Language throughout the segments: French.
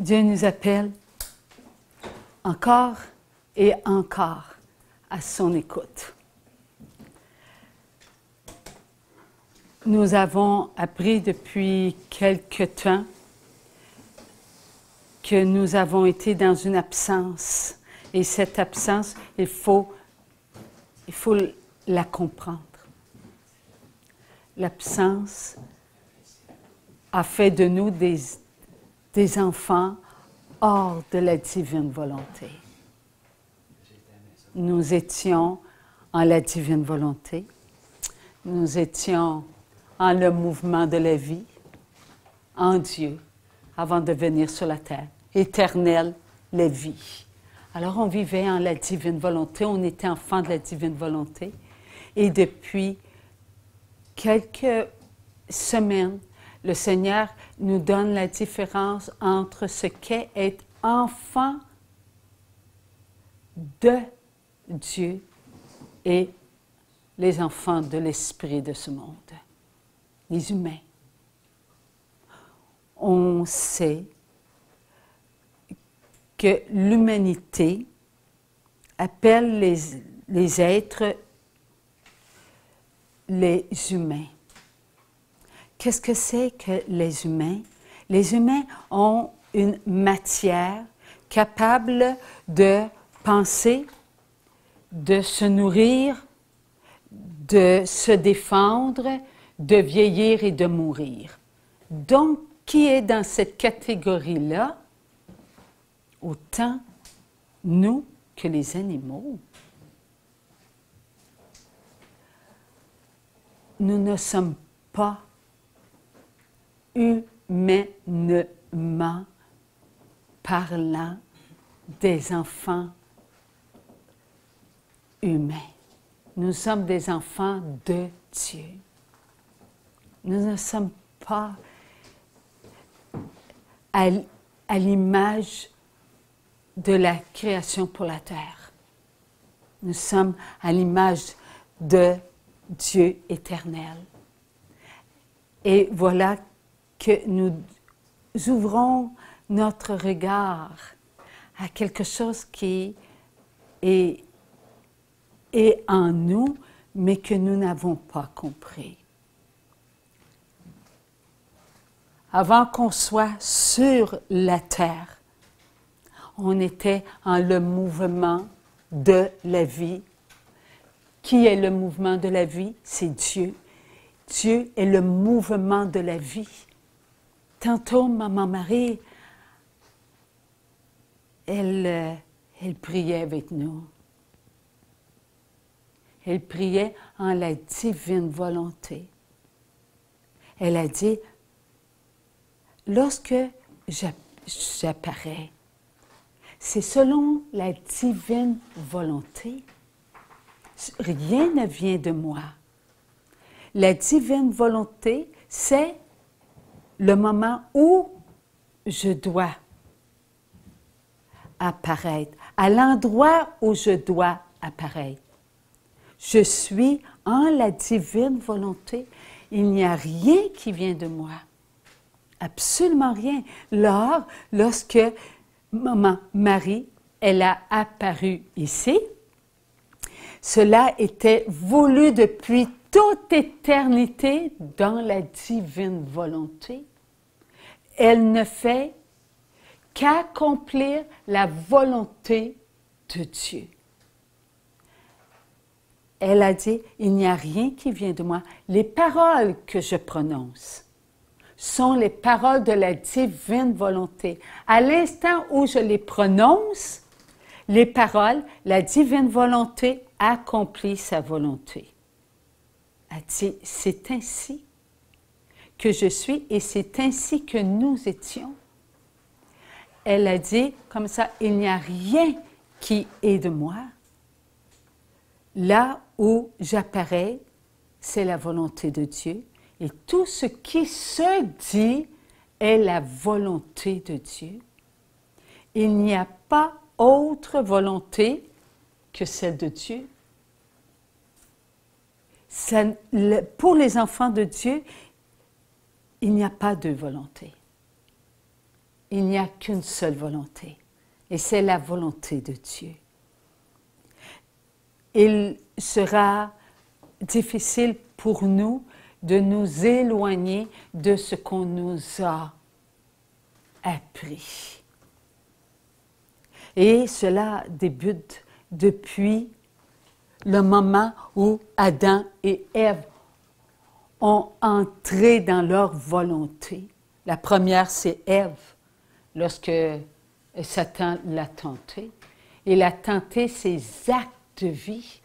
Dieu nous appelle encore et encore à son écoute. Nous avons appris depuis quelque temps que nous avons été dans une absence. Et cette absence, il faut la comprendre. L'absence a fait de nous des enfants hors de la divine volonté. Nous étions en la divine volonté. Nous étions en le mouvement de la vie, en Dieu, avant de venir sur la terre. Éternelle, la vie. Alors on vivait en la divine volonté, on était enfants de la divine volonté. Et depuis quelques semaines, le Seigneur nous donne la différence entre ce qu'est être enfant de Dieu et les enfants de l'esprit de ce monde, les humains. On sait que l'humanité appelle les êtres les humains. Qu'est-ce que c'est que les humains? Les humains ont une matière capable de penser, de se nourrir, de se défendre, de vieillir et de mourir. Donc, qui est dans cette catégorie-là? Autant nous que les animaux. Nous ne sommes pas humainement parlant des enfants humains. Nous sommes des enfants de Dieu. Nous ne sommes pas à l'image de la création pour la terre. Nous sommes à l'image de Dieu éternel. Et voilà que nous ouvrons notre regard à quelque chose qui est en nous, mais que nous n'avons pas compris. Avant qu'on soit sur la terre, on était en le mouvement de la vie. Qui est le mouvement de la vie? C'est Dieu. Dieu est le mouvement de la vie. Tantôt, Maman Marie, elle priait avec nous. Elle priait en la divine volonté. Elle a dit, lorsque j'apparais, c'est selon la divine volonté. Rien ne vient de moi. La divine volonté, c'est le moment où je dois apparaître, à l'endroit où je dois apparaître. Je suis en la divine volonté. Il n'y a rien qui vient de moi. Absolument rien. Lorsque Maman Marie, elle a apparu ici, cela était voulu depuis toute éternité dans la divine volonté. Elle ne fait qu'accomplir la volonté de Dieu. Elle a dit, il n'y a rien qui vient de moi. Les paroles que je prononce sont les paroles de la divine volonté. À l'instant où je les prononce, les paroles, la divine volonté accomplit sa volonté. Elle dit, c'est ainsi que je suis et c'est ainsi que nous étions. Elle a dit, comme ça, il n'y a rien qui est de moi. Là où j'apparais, c'est la volonté de Dieu. Et tout ce qui se dit est la volonté de Dieu. Il n'y a pas autre volonté que celle de Dieu. Pour les enfants de Dieu, il n'y a pas de volonté. il n'y a qu'une seule volonté, et c'est la volonté de Dieu. Il sera difficile pour nous de nous éloigner de ce qu'on nous a appris. Et cela débute depuis le moment où Adam et Ève ont entré dans leur volonté. La première, c'est Ève, lorsque Satan l'a tenté. Il a tenté ses actes de vie.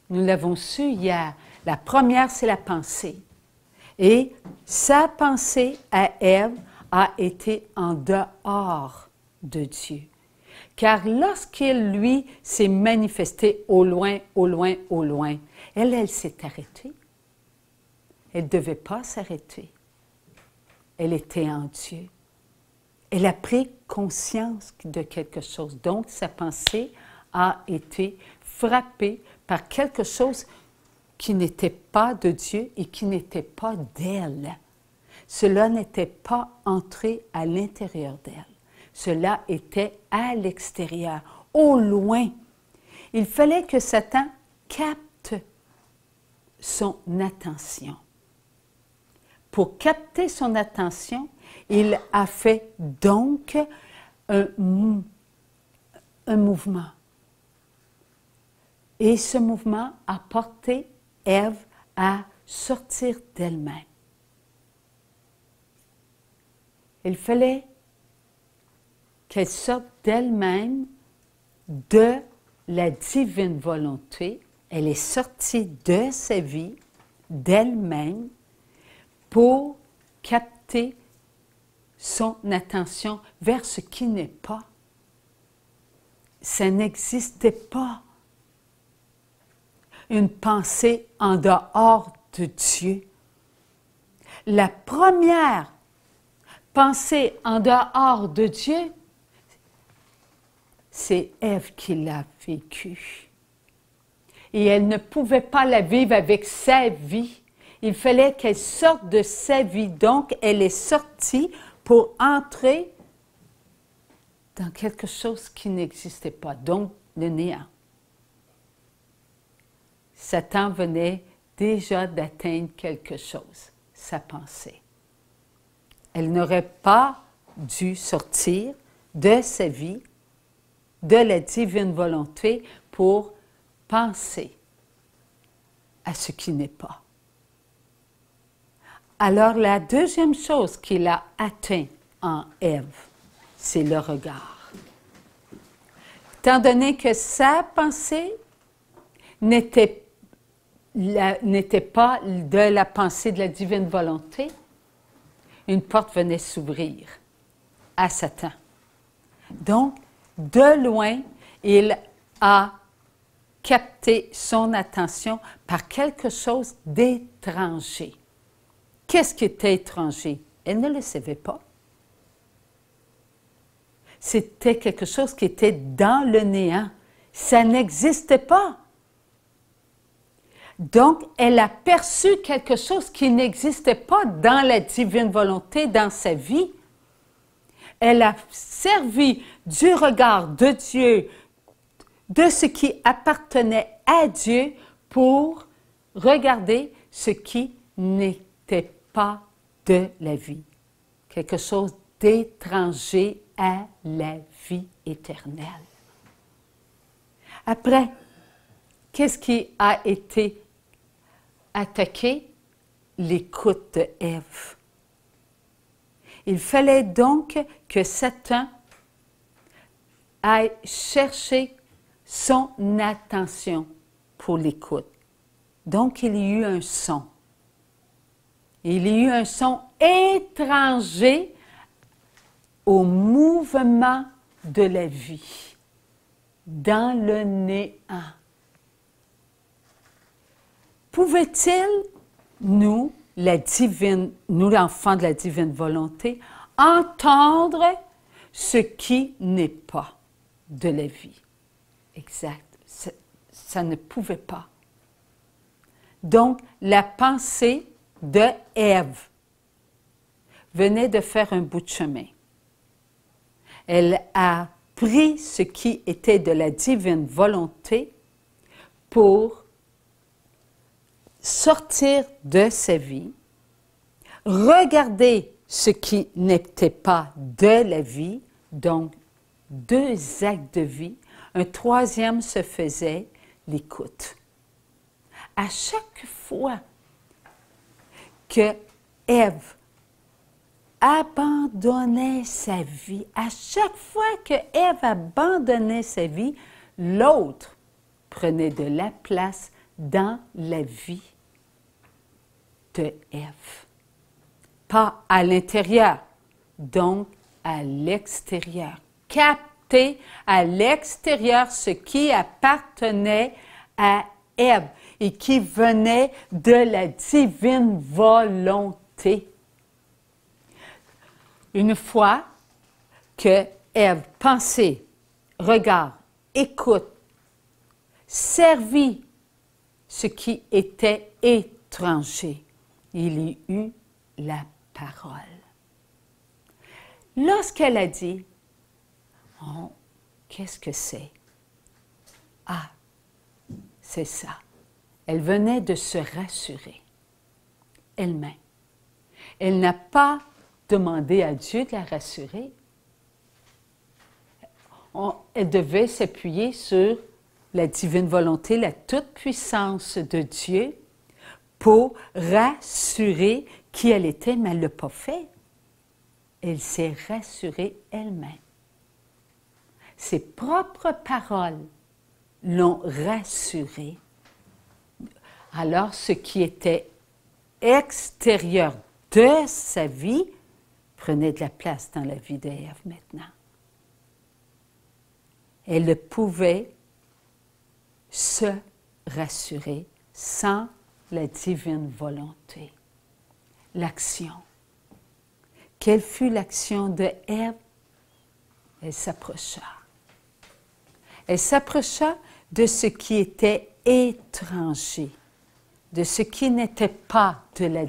Nous l'avons su hier. La première, c'est la pensée. Et sa pensée à Ève a été en dehors de Dieu. Car lorsqu'il, lui, s'est manifesté au loin, au loin, au loin, elle s'est arrêtée. Elle ne devait pas s'arrêter. Elle était en Dieu. Elle a pris conscience de quelque chose. Donc, sa pensée a été frappée par quelque chose qui n'était pas de Dieu et qui n'était pas d'elle. Cela n'était pas entré à l'intérieur d'elle. Cela était à l'extérieur, au loin. Il fallait que Satan capte son attention. Pour capter son attention, il a fait donc un mouvement. Et ce mouvement a porté Ève à sortir d'elle-même. Il fallait qu'elle sorte d'elle-même de la divine volonté. Elle est sortie de sa vie, d'elle-même, pour capter son attention vers ce qui n'est pas. Ça n'existait pas. Une pensée en dehors de Dieu. La première pensée en dehors de Dieu, c'est Ève qui l'a vécue. Et elle ne pouvait pas la vivre avec sa vie. Il fallait qu'elle sorte de sa vie. Donc, elle est sortie pour entrer dans quelque chose qui n'existait pas, donc le néant. Satan venait déjà d'atteindre quelque chose, sa pensée. Elle n'aurait pas dû sortir de sa vie, de la divine volonté, pour penser à ce qui n'est pas. Alors, la deuxième chose qu'il a atteint en Ève, c'est le regard. Étant donné que sa pensée n'était pas de la pensée de la divine volonté, une porte venait s'ouvrir à Satan. Donc, de loin, il a capté son attention par quelque chose d'étranger. Qu'est-ce qui était étranger? Elle ne le savait pas. C'était quelque chose qui était dans le néant. Ça n'existait pas. Donc, elle a perçu quelque chose qui n'existait pas dans la divine volonté, dans sa vie. Elle a servi du regard de Dieu, de ce qui appartenait à Dieu, pour regarder ce qui n'était pas de la vie. Quelque chose d'étranger à la vie éternelle. Après, qu'est-ce qui a été attaqué? L'écoute de Ève. Il fallait donc que Satan aille chercher son attention pour l'écoute. Donc, il y a eu un son. Il y a eu un son étranger au mouvement de la vie, dans le néant. Pouvait-il, nous, l'enfant de la divine volonté, entendre ce qui n'est pas de la vie? Exact. Ça ne pouvait pas. Donc, la pensée de Ève venait de faire un bout de chemin. Elle a pris ce qui était de la divine volonté pour sortir de sa vie, regarder ce qui n'était pas de la vie, donc 2 actes de vie. Un troisième se faisait l'écoute. À chaque fois que Ève abandonnait sa vie, à chaque fois que Ève abandonnait sa vie, l'autre prenait de la place dans la vie de Ève. Pas à l'intérieur, donc à l'extérieur. Capter à l'extérieur ce qui appartenait à Ève et qui venait de la divine volonté. Une fois que Ève pensait, regarde, écoute, servit ce qui était étranger, il y eut la parole. Lorsqu'elle a dit, « Oh, qu'est-ce que c'est? » Ah, c'est ça. Elle venait de se rassurer elle-même. Elle n'a pas demandé à Dieu de la rassurer. Elle devait s'appuyer sur la divine volonté, la toute-puissance de Dieu pour rassurer qui elle était, mais elle ne l'a pas fait. Elle s'est rassurée elle-même. Ses propres paroles l'ont rassurée. Alors, ce qui était extérieur de sa vie prenait de la place dans la vie d'Ève maintenant. Elle pouvait se rassurer sans la divine volonté. L'action. Quelle fut l'action de Ève? Elle s'approcha. Elle s'approcha de ce qui était étranger, de ce qui n'était pas de la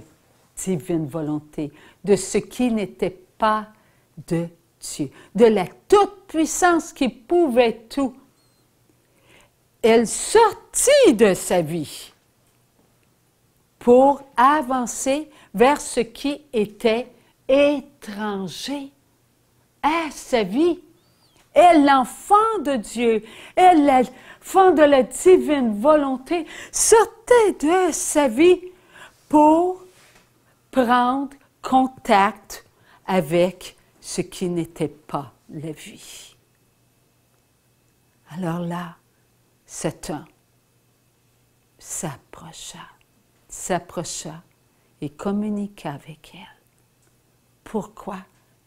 divine volonté, de ce qui n'était pas de Dieu, de la toute-puissance qui pouvait tout. Elle sortit de sa vie pour avancer vers ce qui était étranger à sa vie. Elle, l'enfant de Dieu, elle, l'enfant de la divine volonté, sortait de sa vie pour prendre contact avec ce qui n'était pas la vie. Alors là, Satan s'approcha et communiqua avec elle. Pourquoi?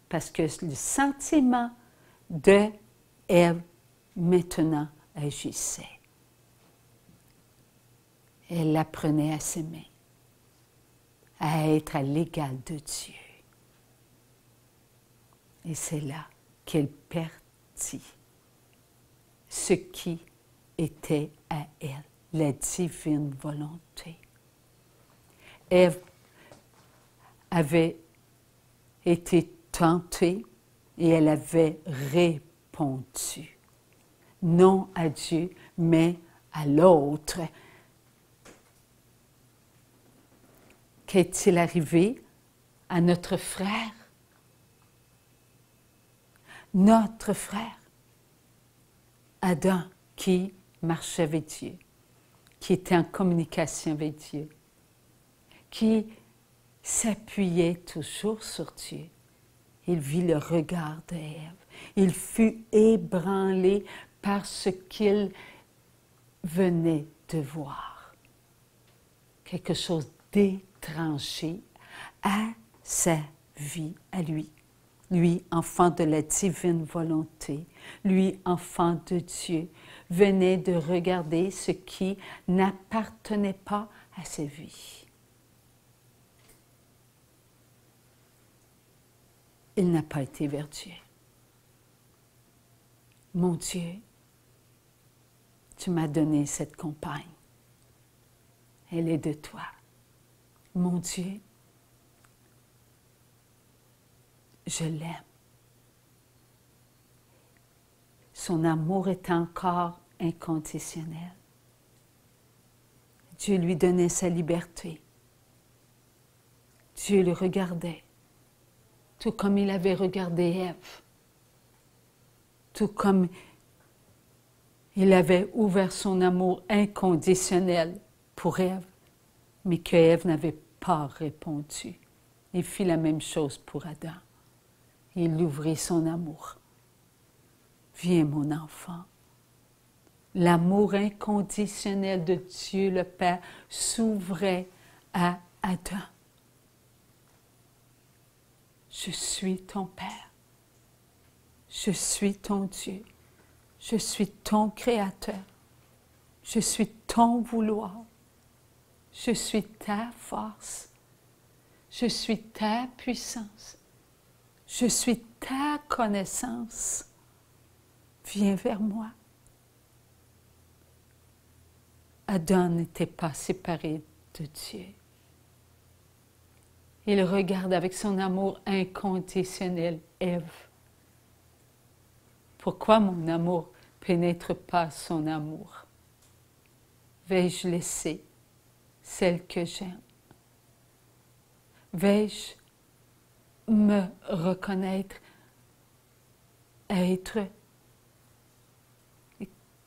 Parce que le sentiment de Ève maintenant agissait. Elle l'apprenait à s'aimer, à être à l'égal de Dieu. Et c'est là qu'elle perdit ce qui était à elle, la divine volonté. Ève avait été tentée et elle avait répondu. Non à Dieu, mais à l'autre. Qu'est-il arrivé à notre frère? Notre frère, Adam, qui marchait avec Dieu, qui était en communication avec Dieu, qui s'appuyait toujours sur Dieu. Il vit le regard d'Ève. Il fut ébranlé par ce qu'il venait de voir. Quelque chose d'étranger à sa vie, à lui. Lui, enfant de la divine volonté, lui, enfant de Dieu, venait de regarder ce qui n'appartenait pas à sa vie. Il n'a pas été vers Dieu. Mon Dieu, tu m'as donné cette compagne. Elle est de toi. Mon Dieu, je l'aime. son amour était encore inconditionnel. Dieu lui donnait sa liberté. Dieu le regardait, tout comme il avait regardé Ève, tout comme il avait ouvert son amour inconditionnel pour Ève, mais que Ève n'avait pas répondu. Il fit la même chose pour Adam. Il ouvrit son amour. Viens, mon enfant. L'amour inconditionnel de Dieu le Père s'ouvrait à Adam. Je suis ton Père. Je suis ton Dieu. Je suis ton Créateur. Je suis ton vouloir. Je suis ta force. Je suis ta puissance. Je suis ta connaissance. Viens vers moi. Adam n'était pas séparé de Dieu. Il regarde avec son amour inconditionnel Ève. Pourquoi mon amour pénètre pas son amour? Vais-je laisser celle que j'aime? Vais-je me reconnaître être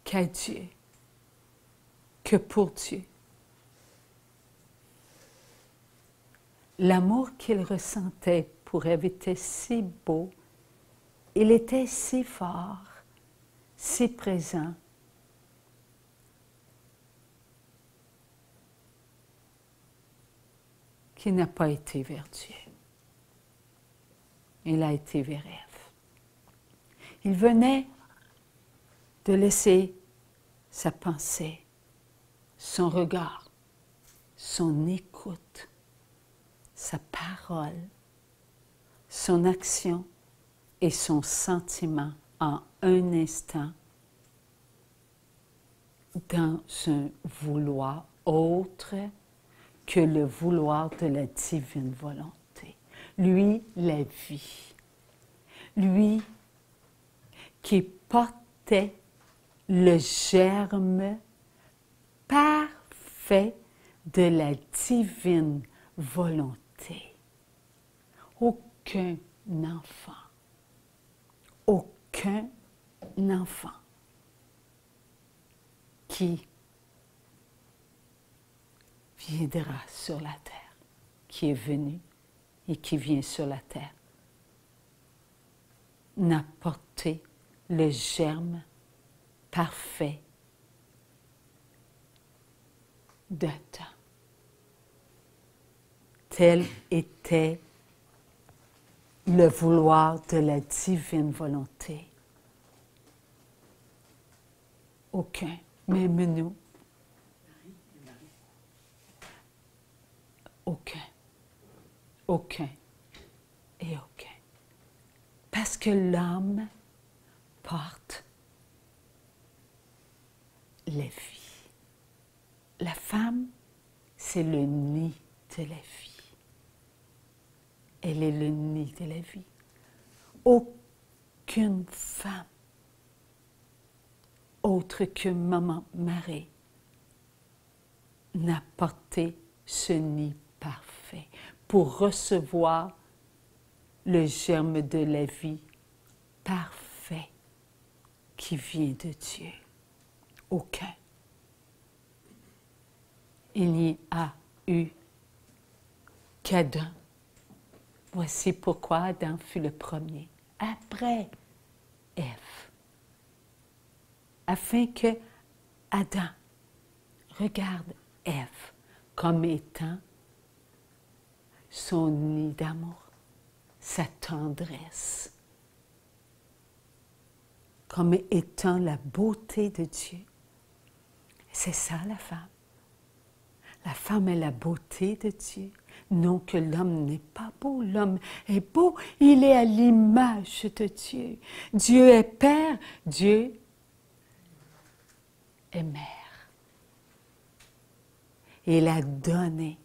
qu'à Dieu, que pour Dieu? L'amour qu'il ressentait pour Ève était si beau, il était si fort, si présent, qu'il n'a pas été vers Dieu. Il a été vers Ève. Il venait de laisser sa pensée, son regard, son écoute, sa parole, son action et son sentiment en un instant dans un vouloir autre que le vouloir de la divine volonté. Lui, la vie. Lui qui portait le germe parfait de la divine volonté. Aucun enfant qui viendra sur la terre, qui est venu et qui vient sur la terre, n'a porté le germe parfait d'Adam. Tel était le vouloir de la divine volonté. Aucun, même nous. Aucun et aucun. Parce que l'homme porte la vie. La femme, c'est le nid de la vie. Elle est le nid de la vie. Aucune femme, autre que Maman Marie, n'a porté ce nid parfait pour recevoir le germe de la vie parfait qui vient de Dieu. Aucun. Il n'y a eu qu'Adam. Voici pourquoi Adam fut le premier, après Ève, afin que Adam regarde Ève comme étant son nid d'amour, sa tendresse, comme étant la beauté de Dieu. C'est ça la femme. La femme est la beauté de Dieu. Non que l'homme n'est pas beau, l'homme est beau, il est à l'image de Dieu. Dieu est Père, Dieu est Mère. Il a donné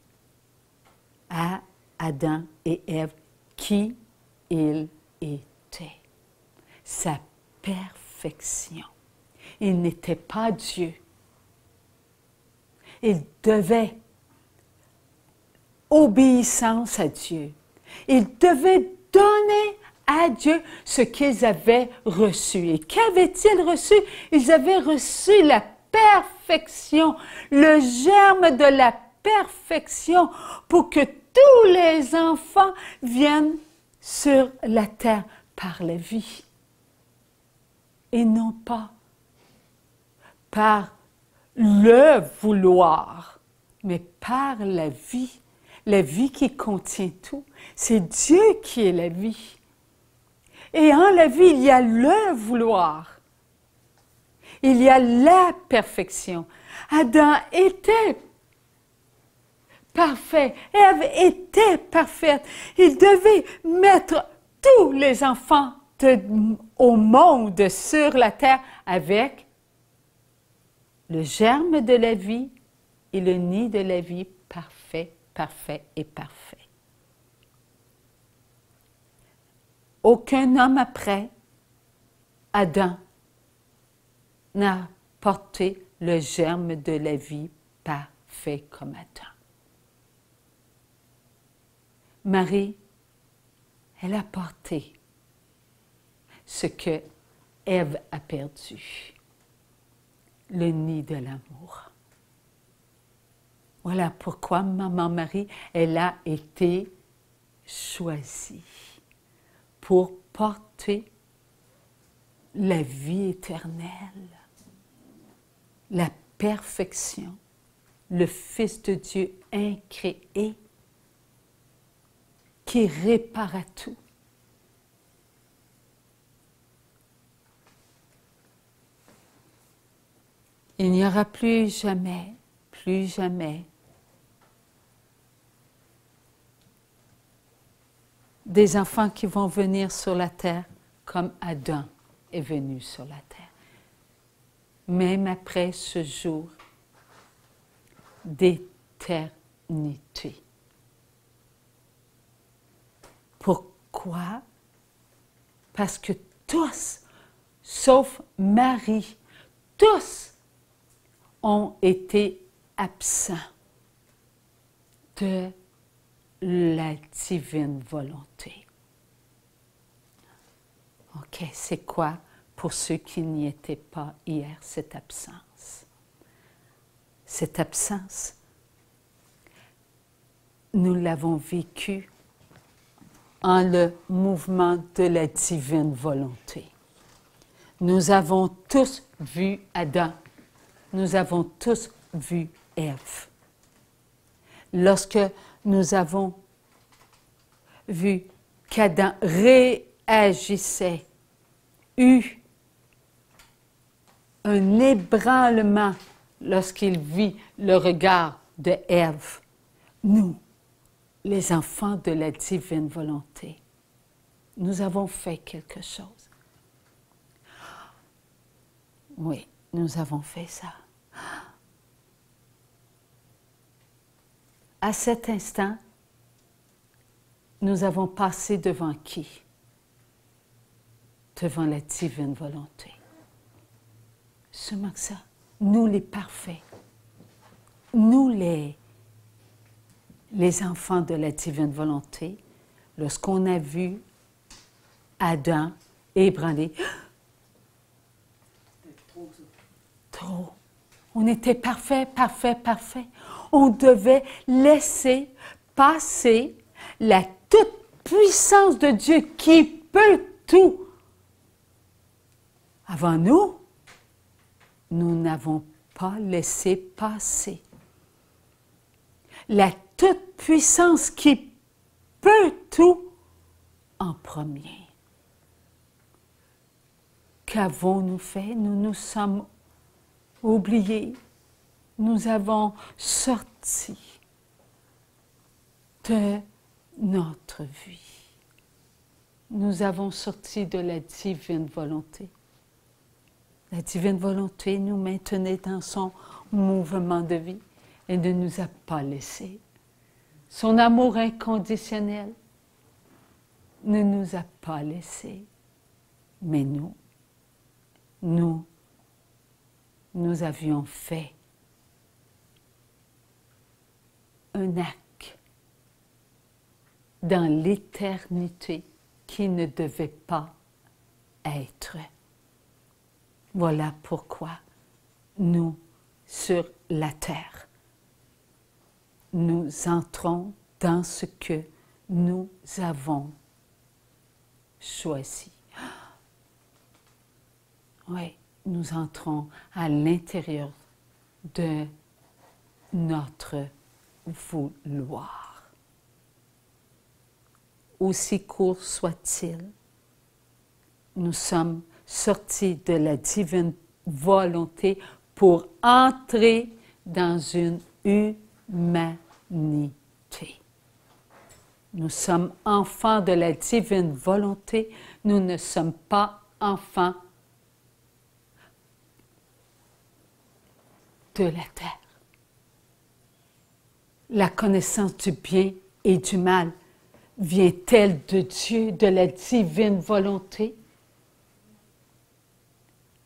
à Adam et Ève qui il était. Sa perfection perfection. Il n'était pas Dieu. Il devait obéissance à Dieu. Il devait donner à Dieu ce qu'ils avaient reçu. Et qu'avaient-ils reçu? Ils avaient reçu la perfection, le germe de la perfection pour que tous les enfants viennent sur la terre par la vie. Et non pas par le vouloir, mais par la vie qui contient tout. C'est Dieu qui est la vie. Et en la vie, il y a le vouloir. Il y a la perfection. Adam était parfait. Ève était parfaite. Il devait mettre tous les enfants au monde sur la terre avec le germe de la vie et le nid de la vie parfait, parfait et parfait. Aucun homme après Adam n'a porté le germe de la vie parfait comme Adam. Marie, elle a porté ce que Ève a perdu, le nid de l'amour. Voilà pourquoi Maman Marie, elle a été choisie pour porter la vie éternelle, la perfection, le Fils de Dieu incréé qui répare à tout. Il n'y aura plus jamais des enfants qui vont venir sur la terre comme Adam est venu sur la terre. Même après ce jour d'éternité. Pourquoi? Parce que tous, sauf Marie, tous ont été absents de la divine volonté. OK, c'est quoi pour ceux qui n'y étaient pas hier, cette absence? Cette absence, nous l'avons vécue en le mouvement de la divine volonté. Nous avons tous vu Adam. Nous avons tous vu Ève. Lorsque nous avons vu qu'Adam réagissait, eut un ébranlement lorsqu'il vit le regard de Ève, nous, les enfants de la divine volonté, nous avons fait quelque chose. Oui, nous avons fait ça. À cet instant, nous avons passé devant qui? Devant la divine volonté. Seulement que ça, nous les parfaits, nous les enfants de la divine volonté, lorsqu'on a vu Adam ébranlé, trop. On était parfait, parfait, parfait. On devait laisser passer la toute-puissance de Dieu qui peut tout. Avant nous, nous n'avons pas laissé passer la toute-puissance qui peut tout en premier. Qu'avons-nous fait? Nous nous sommes oubliés. Nous avons sorti de notre vie. Nous avons sorti de la divine volonté. La divine volonté nous maintenait dans son mouvement de vie et ne nous a pas laissés. Son amour inconditionnel ne nous a pas laissés. Mais nous, nous avions fait un acte dans l'éternité qui ne devait pas être. Voilà pourquoi nous, sur la terre, nous entrons dans ce que nous avons choisi. Oui, nous entrons à l'intérieur de notre vouloir. Aussi court soit-il, nous sommes sortis de la divine volonté pour entrer dans une humanité. Nous sommes enfants de la divine volonté, nous ne sommes pas enfants de la terre. La connaissance du bien et du mal vient-elle de Dieu, de la divine volonté?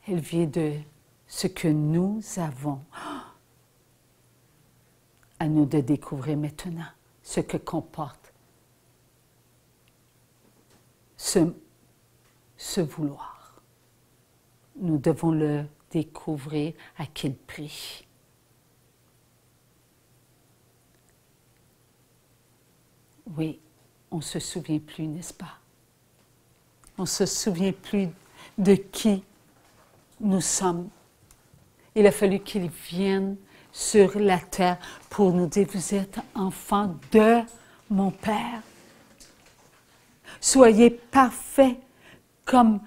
Elle vient de ce que nous avons à nous de découvrir maintenant, ce que comporte ce vouloir. Nous devons le découvrir à quel prix. Oui, on ne se souvient plus, n'est-ce pas? On ne se souvient plus de qui nous sommes. Il a fallu qu'il vienne sur la terre pour nous dire, vous êtes enfants de mon Père. Soyez parfaits comme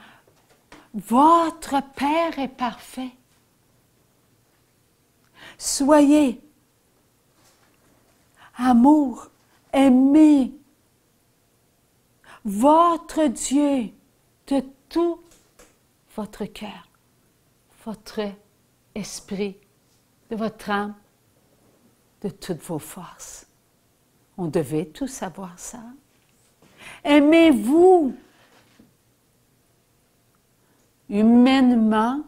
votre Père est parfait. Soyez amour, aimez votre Dieu de tout votre cœur, votre esprit, de votre âme, de toutes vos forces. On devait tous savoir ça. Aimez-vous. Humainement,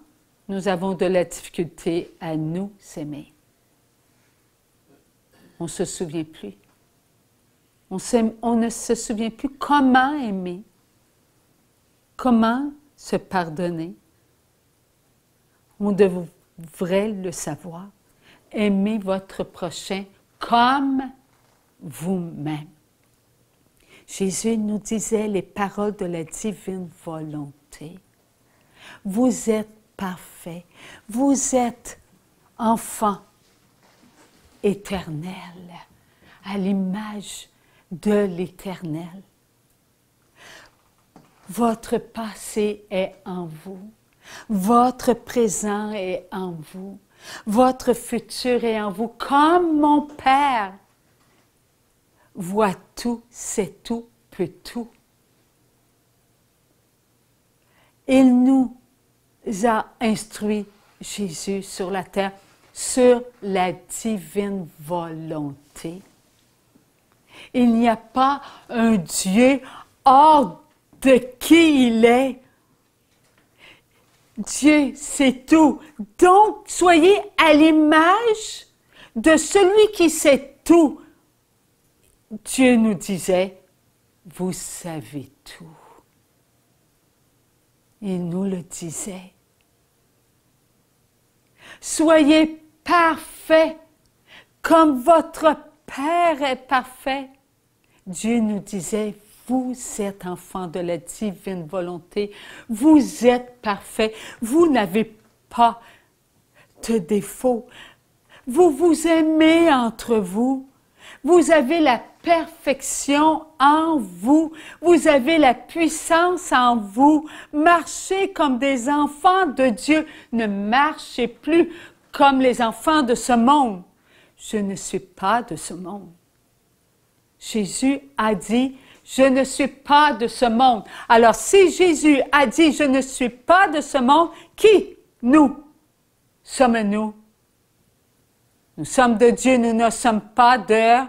nous avons de la difficulté à nous aimer. On ne se souvient plus. On ne se souvient plus comment aimer, comment se pardonner. On devrait le savoir. Aimez votre prochain comme vous-même. Jésus nous disait les paroles de la divine volonté. Vous êtes parfaits, vous êtes enfants éternels, à l'image de l'Éternel. Votre passé est en vous, votre présent est en vous, votre futur est en vous, comme mon Père voit tout, sait tout, peut tout. Il nous a instruit, Jésus, sur la terre, sur la divine volonté. Il n'y a pas un Dieu hors de qui il est. Dieu, c'est tout. Donc, soyez à l'image de celui qui sait tout. Dieu nous disait, vous savez tout. Il nous le disait. Soyez parfaits comme votre Père est parfait. Dieu nous disait, vous êtes enfants de la divine volonté. Vous êtes parfaits. Vous n'avez pas de défaut. Vous vous aimez entre vous. Vous avez la perfection en vous. Vous avez la puissance en vous. Marchez comme des enfants de Dieu. Ne marchez plus comme les enfants de ce monde. Je ne suis pas de ce monde. Jésus a dit, je ne suis pas de ce monde. Alors si Jésus a dit, je ne suis pas de ce monde, qui, nous, sommes-nous? Nous sommes de Dieu, nous ne sommes pas de...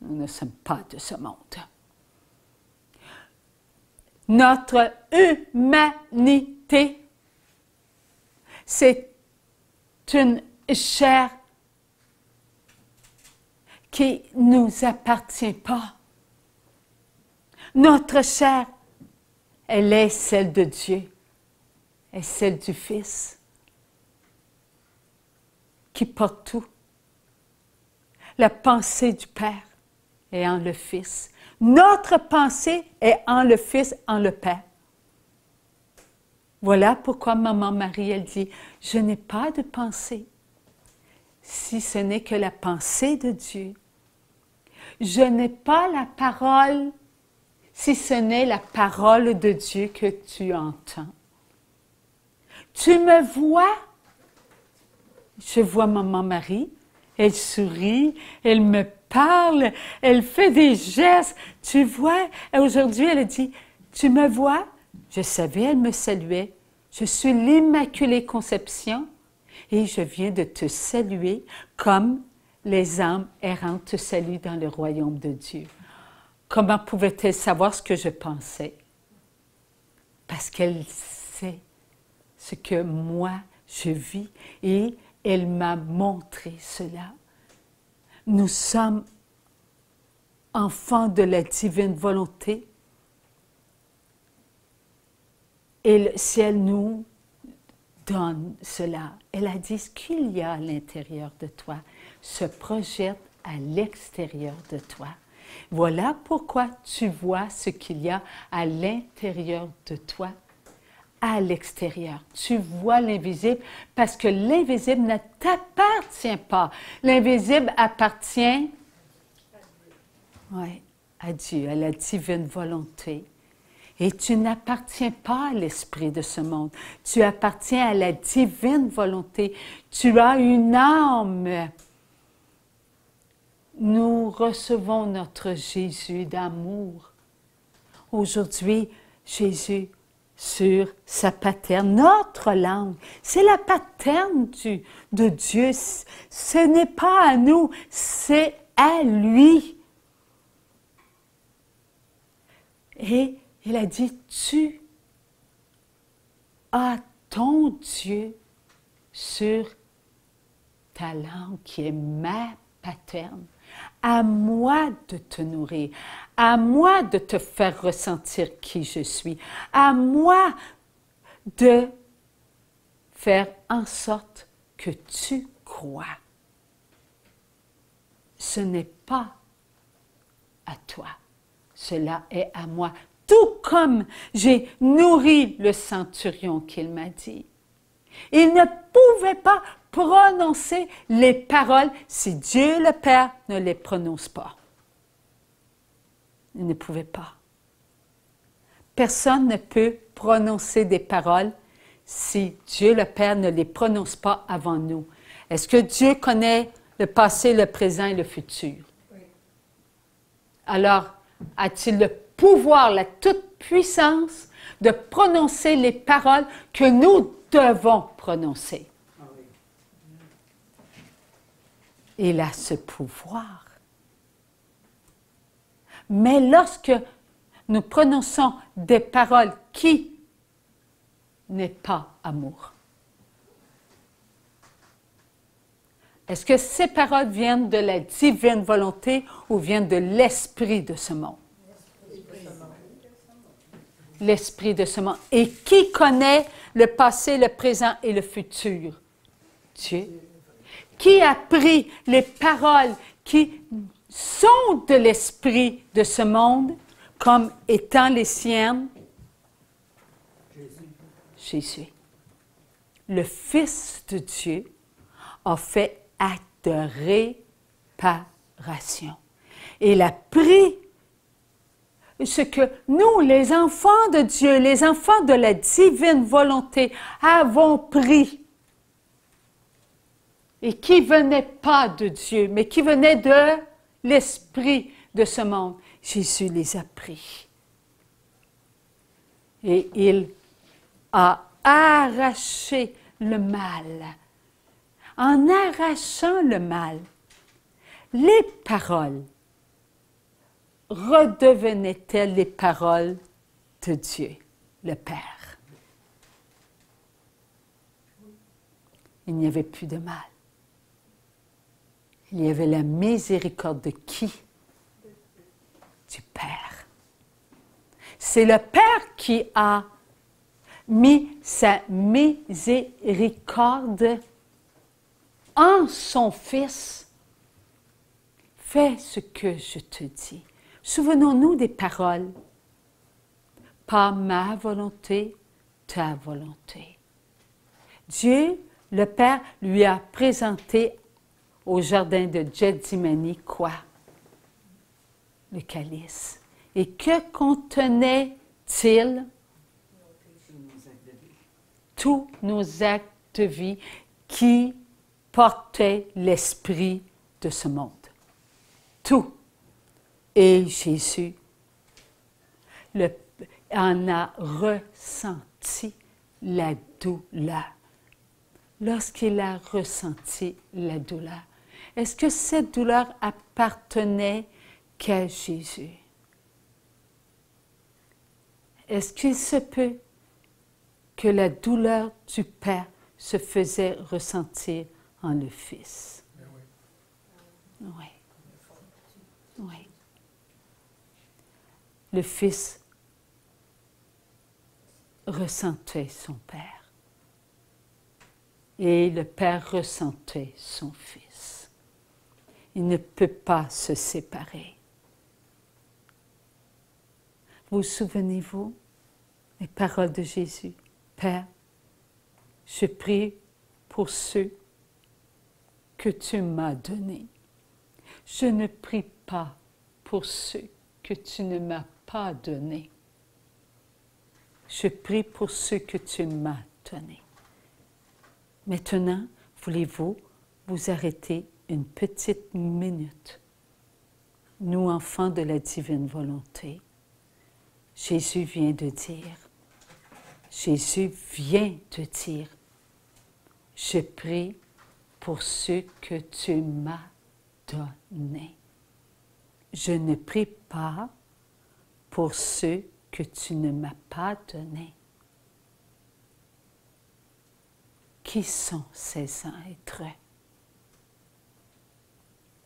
Nous ne sommes pas de ce monde. Notre humanité volonté, c'est une chair qui ne nous appartient pas. Notre chair, elle est celle de Dieu, elle est celle du Fils, qui porte tout. La pensée du Père est en le Fils. Notre pensée est en le Fils, en le Père. Voilà pourquoi Maman Marie, elle dit, « Je n'ai pas de pensée, si ce n'est que la pensée de Dieu. Je n'ai pas la parole, si ce n'est la parole de Dieu que tu entends. Tu me vois, je vois Maman Marie, elle sourit, elle me parle, elle fait des gestes. Tu vois, aujourd'hui, elle a dit, tu me vois? Je savais, elle me saluait. Je suis l'Immaculée Conception et je viens de te saluer comme les âmes errantes te saluent dans le royaume de Dieu. Comment pouvait-elle savoir ce que je pensais? Parce qu'elle sait ce que moi je vis et elle m'a montré cela. Nous sommes enfants de la divine volonté et le ciel nous donne cela. Elle a dit, ce qu'il y a à l'intérieur de toi se projette à l'extérieur de toi. Voilà pourquoi tu vois ce qu'il y a à l'intérieur de toi, à l'extérieur. Tu vois l'invisible parce que l'invisible ne t'appartient pas. L'invisible appartient à Dieu, à la divine volonté. Et tu n'appartiens pas à l'esprit de ce monde. Tu appartiens à la divine volonté. Tu as une âme. Nous recevons notre Jésus d'amour. Aujourd'hui, Jésus, sur sa paterne, notre langue, c'est la paterne de Dieu. Ce n'est pas à nous, c'est à lui. Et il a dit, tu as ton Dieu sur ta langue qui est ma paterne. À moi de te nourrir, à moi de te faire ressentir qui je suis, à moi de faire en sorte que tu crois. Ce n'est pas à toi, cela est à moi. Tout comme j'ai nourri le centurion qu'il m'a dit. Il ne pouvait pas prononcer les paroles si Dieu le Père ne les prononce pas. Il ne pouvait pas. Personne ne peut prononcer des paroles si Dieu le Père ne les prononce pas avant nous. Est-ce que Dieu connaît le passé, le présent et le futur? Oui. Alors, a-t-il le pouvoir, la toute-puissance de prononcer les paroles que nous devons prononcer? Ah oui. Il a ce pouvoir. Mais lorsque nous prononçons des paroles qui n'est pas amour, est-ce que ces paroles viennent de la divine volonté ou viennent de l'esprit de ce monde? L'esprit de ce monde. Et qui connaît le passé, le présent et le futur? Dieu. Qui a pris les paroles qui sont de l'esprit de ce monde comme étant les siennes? Jésus. Le Fils de Dieu a fait acte de réparation. Il a pris ce que nous, les enfants de Dieu, les enfants de la divine volonté, avons pris et qui ne venaient pas de Dieu, mais qui venaient de l'esprit de ce monde. Jésus les a pris. Et il a arraché le mal. En arrachant le mal, les paroles redevenaient-elles les paroles de Dieu, le Père? il n'y avait plus de mal. Il y avait la miséricorde de qui? Du Père. C'est le Père qui a mis sa miséricorde en son Fils. Fais ce que je te dis. Souvenons-nous des paroles. Pas ma volonté, ta volonté. Dieu, le Père, lui a présenté au jardin de Gethsémani quoi? Le calice. Et que contenait-il? Tous nos actes de vie qui portaient l'esprit de ce monde. Tout. Et Jésus en a ressenti la douleur. Lorsqu'il a ressenti la douleur, est-ce que cette douleur appartenait qu'à Jésus? Est-ce qu'il se peut que la douleur du Père se faisait ressentir en le Fils? Oui. Oui. Le Fils ressentait son Père. Et le Père ressentait son Fils. Il ne peut pas se séparer. Vous souvenez-vous les paroles de Jésus? Père, je prie pour ceux que tu m'as donnés. Je ne prie pas pour ceux que tu ne m'as pas donnés. Je prie pour ceux que tu m'as donnés. Maintenant, voulez-vous vous arrêter une petite minute? Nous, enfants de la divine volonté, Jésus vient de dire, je prie pour ceux que tu m'as donnés. Je ne prie pas pour ceux que tu ne m'as pas donnés. Qui sont ces êtres?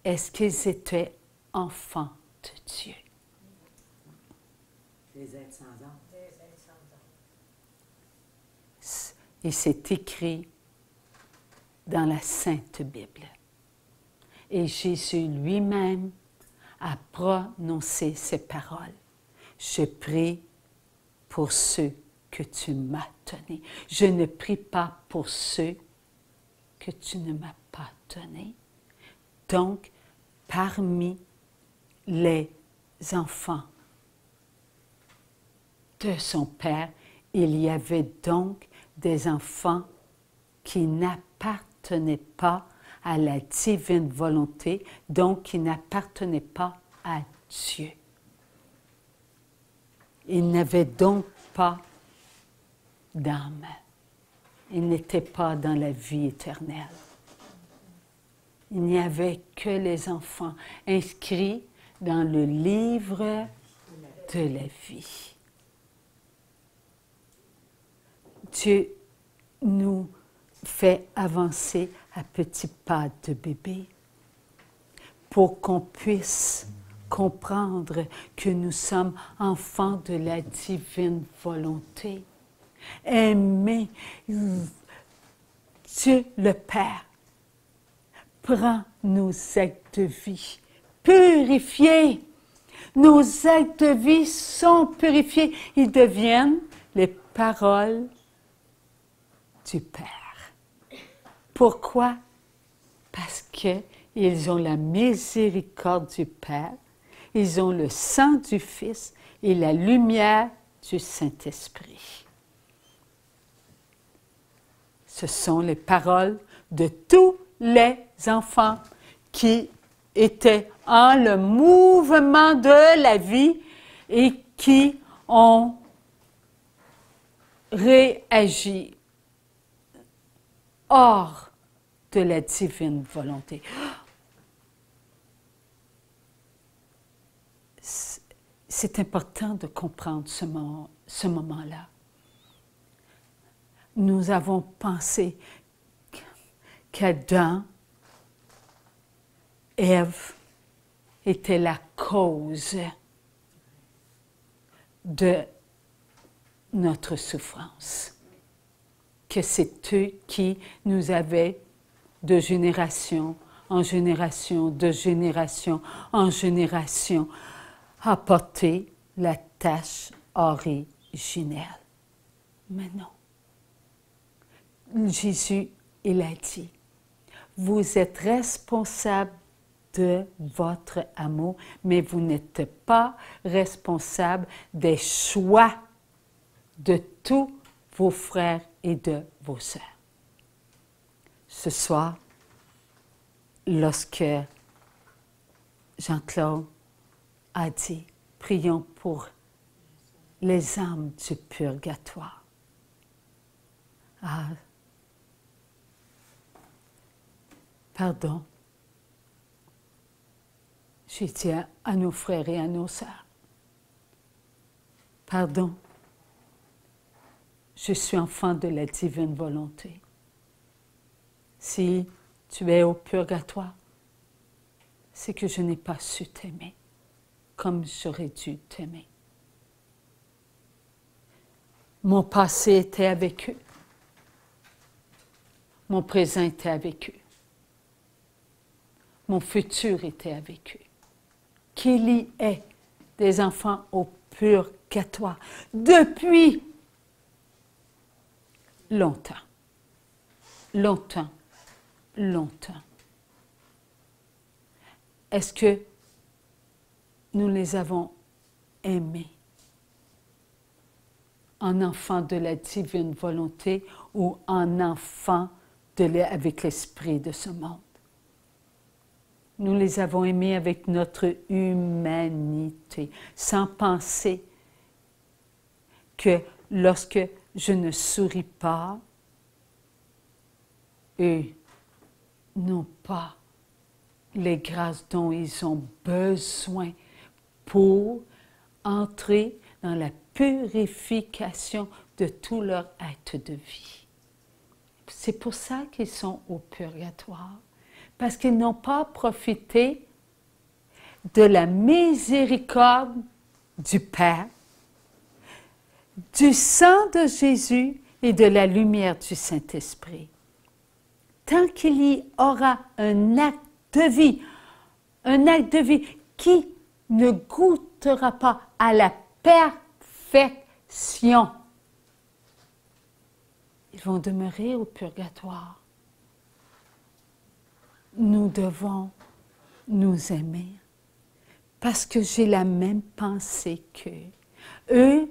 Est-ce qu'ils étaient enfants de Dieu? Les êtres sans âme. Et c'est écrit dans la Sainte Bible. Et Jésus lui-même a prononcé ces paroles. Je prie pour ceux que tu m'as donnés. Je ne prie pas pour ceux que tu ne m'as pas donnés. Donc, parmi les enfants de son Père, il y avait donc des enfants qui n'appartenaient pas à la divine volonté, donc qui n'appartenaient pas à Dieu. Ils n'avaient donc pas d'âme. Ils n'étaient pas dans la vie éternelle. Il n'y avait que les enfants inscrits dans le livre de la vie. Dieu nous fait avancer à petits pas de bébé pour qu'on puisse comprendre que nous sommes enfants de la divine volonté. Aimer Dieu le Père prend nos actes de vie purifiés. Nos actes de vie sont purifiés. Ils deviennent les paroles du Père. Pourquoi? Parce qu'ils ont la miséricorde du Père, ils ont le sang du Fils et la lumière du Saint-Esprit. Ce sont les paroles de tous les enfants qui étaient en le mouvement de la vie et qui ont réagi hors de la divine volonté. C'est important de comprendre ce moment-là. Nous avons pensé qu'Adam, Ève était la cause de notre souffrance. Que c'est eux qui nous avaient de génération en génération, de génération en génération, apporté la tâche originelle. Mais non. Jésus, il a dit, vous êtes responsable de votre amour, mais vous n'êtes pas responsable des choix de tous vos frères et de vos sœurs. Ce soir, lorsque Jean-Claude a dit, prions pour les âmes du purgatoire. Ah, pardon. J'ai dit à nos frères et à nos sœurs, pardon, je suis enfant de la divine volonté. Si tu es au purgatoire, c'est que je n'ai pas su t'aimer comme j'aurais dû t'aimer. Mon passé était avec eux. Mon présent était avec eux. Mon futur était avec eux. Qu'il y ait des enfants au purgatoire depuis longtemps, longtemps, longtemps. Est-ce que nous les avons aimés en enfants de la divine volonté ou en enfants avec l'esprit de ce monde? Nous les avons aimés avec notre humanité, sans penser que lorsque je ne souris pas, eux n'ont pas les grâces dont ils ont besoin pour entrer dans la purification de tout leur acte de vie. C'est pour ça qu'ils sont au purgatoire, parce qu'ils n'ont pas profité de la miséricorde du Père, du sang de Jésus et de la lumière du Saint-Esprit. Tant qu'il y aura un acte de vie qui ne goûtera pas à la perfection, ils vont demeurer au purgatoire. Nous devons nous aimer parce que j'ai la même pensée qu'eux. Eux,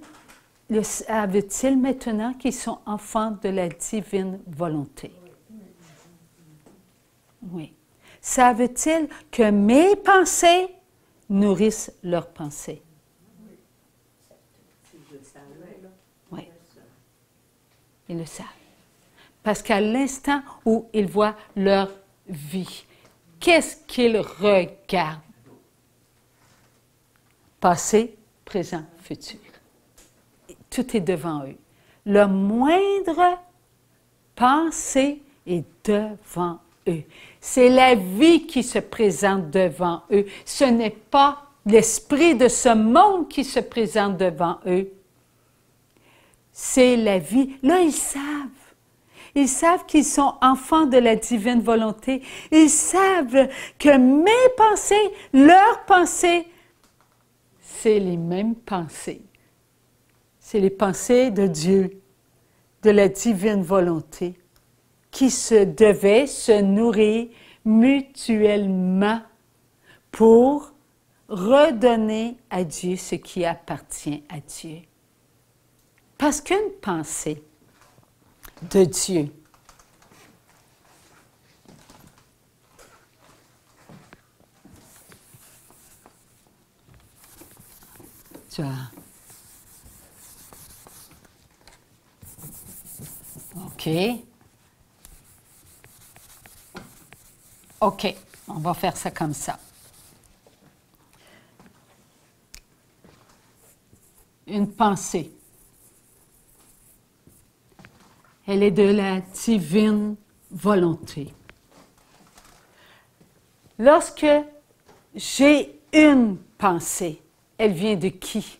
le savent-ils maintenant qu'ils sont enfants de la divine volonté? Oui. Savent-ils que mes pensées nourrissent leurs pensées? Oui. Ils le savent. Parce qu'à l'instant où ils voient leur vie, qu'est-ce qu'ils regardent? Passé, présent, futur. Tout est devant eux. Le moindre pensée est devant eux. C'est la vie qui se présente devant eux. Ce n'est pas l'esprit de ce monde qui se présente devant eux. C'est la vie. Là, ils savent. Ils savent qu'ils sont enfants de la divine volonté. Ils savent que mes pensées, leurs pensées, c'est les mêmes pensées. C'est les pensées de Dieu, de la divine volonté, qui devaient se nourrir mutuellement pour redonner à Dieu ce qui appartient à Dieu. Parce qu'une pensée de Dieu tu as OK. OK, on va faire ça comme ça. Une pensée. Elle est de la divine volonté. Lorsque j'ai une pensée, elle vient de qui?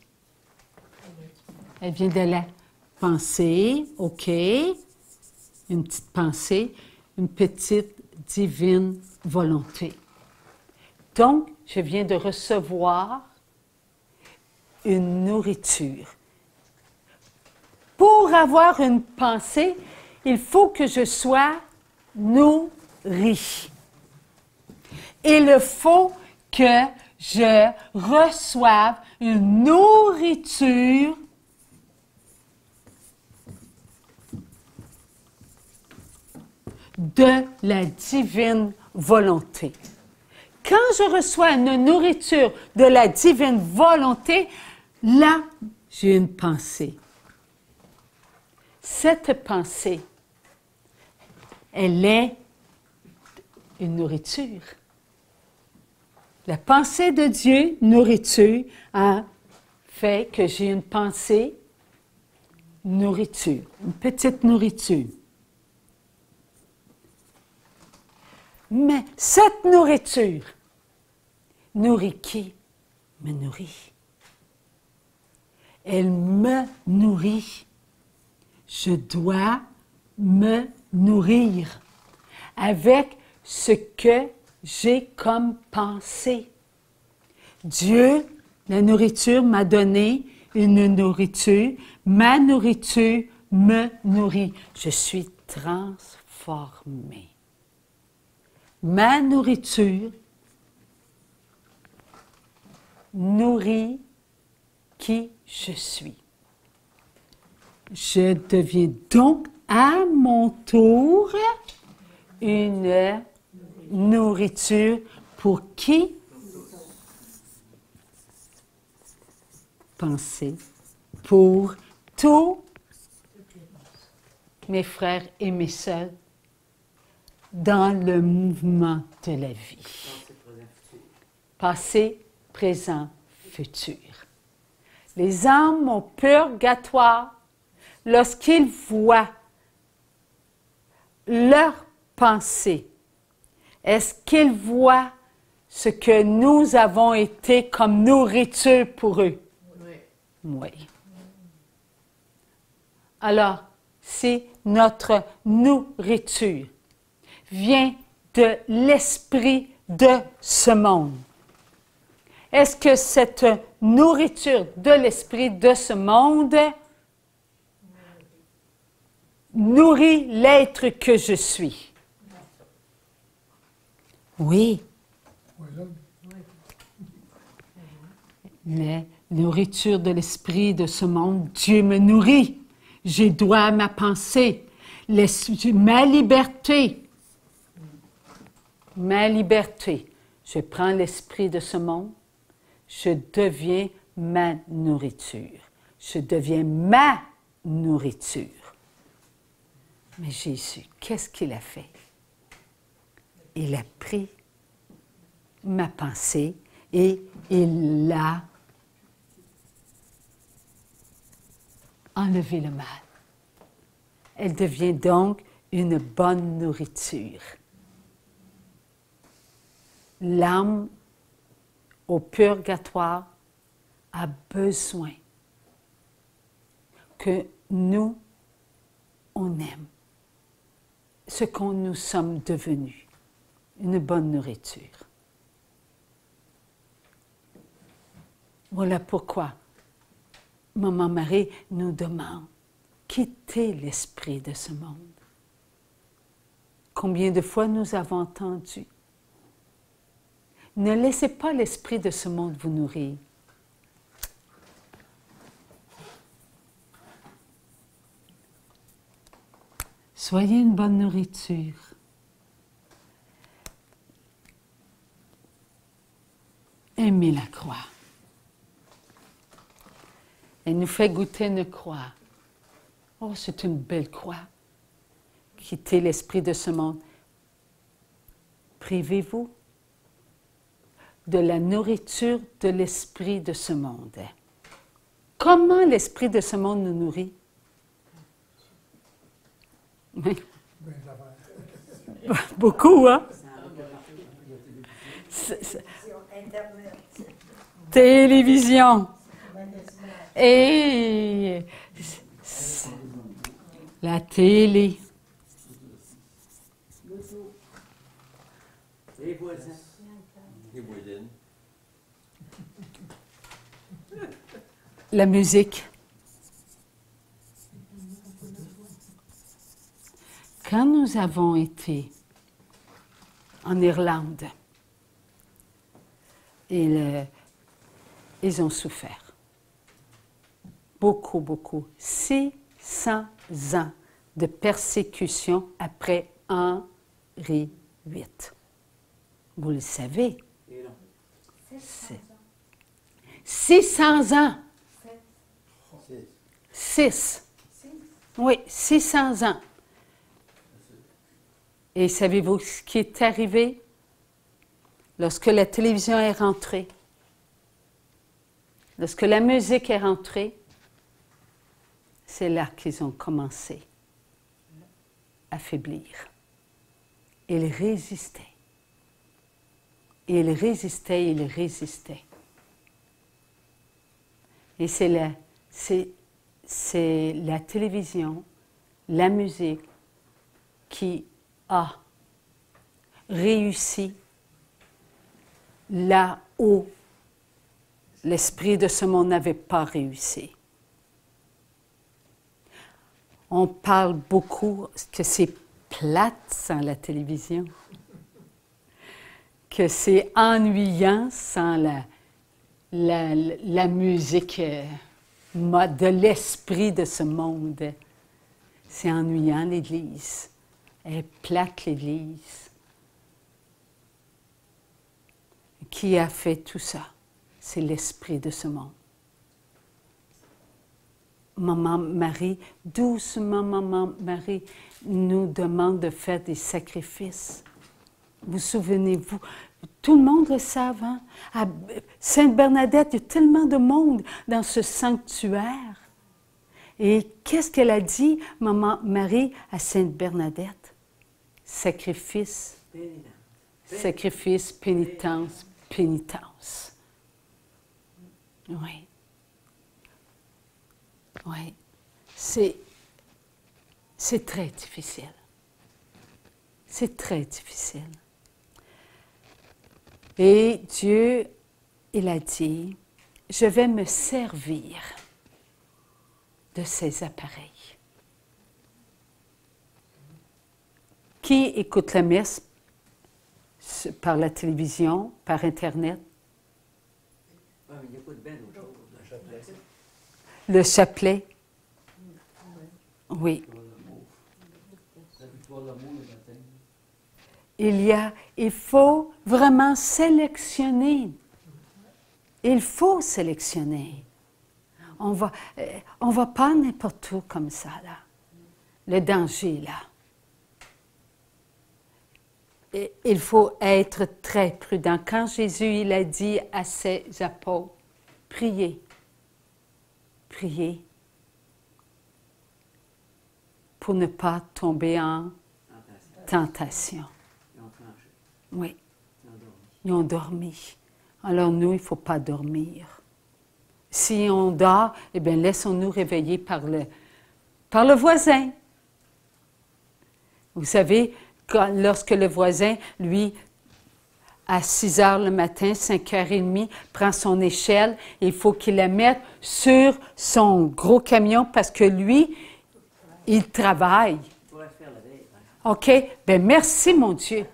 Elle vient de la pensée, OK. Une petite pensée, une petite divine volonté. Donc, je viens de recevoir une nourriture. Pour avoir une pensée, il faut que je sois nourri. Il faut que je reçoive une nourriture de la divine volonté. Quand je reçois une nourriture de la divine volonté, là, j'ai une pensée. Cette pensée, elle est une nourriture. La pensée de Dieu, nourriture, a fait que j'ai une pensée, nourriture, une petite nourriture. Mais cette nourriture nourrit qui? Me nourrit. Elle me nourrit. Je dois me nourrir avec ce que j'ai comme pensée. Dieu, la nourriture, m'a donné une nourriture. Ma nourriture me nourrit. Je suis transformée. Ma nourriture nourrit qui je suis. Je deviens donc à mon tour une nourriture pour qui? Penser pour tous mes frères et mes sœurs dans le mouvement de la vie. Passé, présent, futur. Les âmes au purgatoire, lorsqu'ils voient leur pensée, est-ce qu'ils voient ce que nous avons été comme nourriture pour eux? Oui. Oui. Alors, si notre nourriture vient de l'esprit de ce monde, est-ce que cette nourriture de l'esprit de ce monde nourrit l'être que je suis? Oui. La nourriture de l'esprit de ce monde, Dieu me nourrit. J'ai droit à ma pensée, ma liberté. Ma liberté. Je prends l'esprit de ce monde, je deviens ma nourriture. Je deviens ma nourriture. Mais Jésus, qu'est-ce qu'il a fait? Il a pris ma pensée et il l'a enlevé le mal. Elle devient donc une bonne nourriture. L'âme au purgatoire a besoin que nous, on aime ce qu'on nous sommes devenus, une bonne nourriture. Voilà pourquoi Maman Marie nous demande, quittez l'esprit de ce monde. Combien de fois nous avons entendu? Ne laissez pas l'esprit de ce monde vous nourrir. Soyez une bonne nourriture. Aimez la croix. Elle nous fait goûter une croix. Oh, c'est une belle croix. Quittez l'esprit de ce monde. Privez-vous de la nourriture de l'esprit de ce monde. Comment l'esprit de ce monde nous nourrit? Beaucoup, hein? Internet. Télévision. Et la télé. Les voisins. Les voisines. La musique. Quand nous avons été en Irlande, ils ont souffert. Beaucoup, beaucoup. 600 ans de persécution après Henri VIII. Vous le savez. 600 ans. 6. Oui, 600 ans. Et savez-vous ce qui est arrivé lorsque la télévision est rentrée? Lorsque la musique est rentrée, c'est là qu'ils ont commencé à faiblir. Ils résistaient. Ils résistaient, ils résistaient. Et c'est la télévision, la musique qui a réussi là où l'esprit de ce monde n'avait pas réussi. On parle beaucoup que c'est plate sans la télévision, que c'est ennuyant sans la musique de l'esprit de ce monde. C'est ennuyant, l'Église. Elle est plate, l'Église. Qui a fait tout ça? C'est l'esprit de ce monde. Maman Marie, doucement, Maman Marie nous demande de faire des sacrifices. Vous souvenez-vous? Tout le monde le savait. Hein? À Sainte-Bernadette, il y a tellement de monde dans ce sanctuaire. Et qu'est-ce qu'elle a dit, Maman Marie, à Sainte-Bernadette? Sacrifice, sacrifice, pénitence, pénitence. Oui. Oui. C'est très difficile. C'est très difficile. Et Dieu, il a dit, je vais me servir de ces appareils. Qui écoute la messe par la télévision, par Internet? Le chapelet. Oui. Il faut vraiment sélectionner. Il faut sélectionner. On va pas n'importe où comme ça, là. Le danger, là. Et il faut être très prudent. Quand Jésus, il a dit à ses apôtres, priez, priez, pour ne pas tomber en tentation. Oui. Ils ont dormi. Alors nous, il ne faut pas dormir. Si on dort, eh bien, laissons-nous réveiller par le voisin. Vous savez, lorsque le voisin, lui, à 6 heures le matin, 5h30, prend son échelle, il faut qu'il la mette sur son gros camion parce que lui, il travaille. OK? Bien, merci, mon Dieu.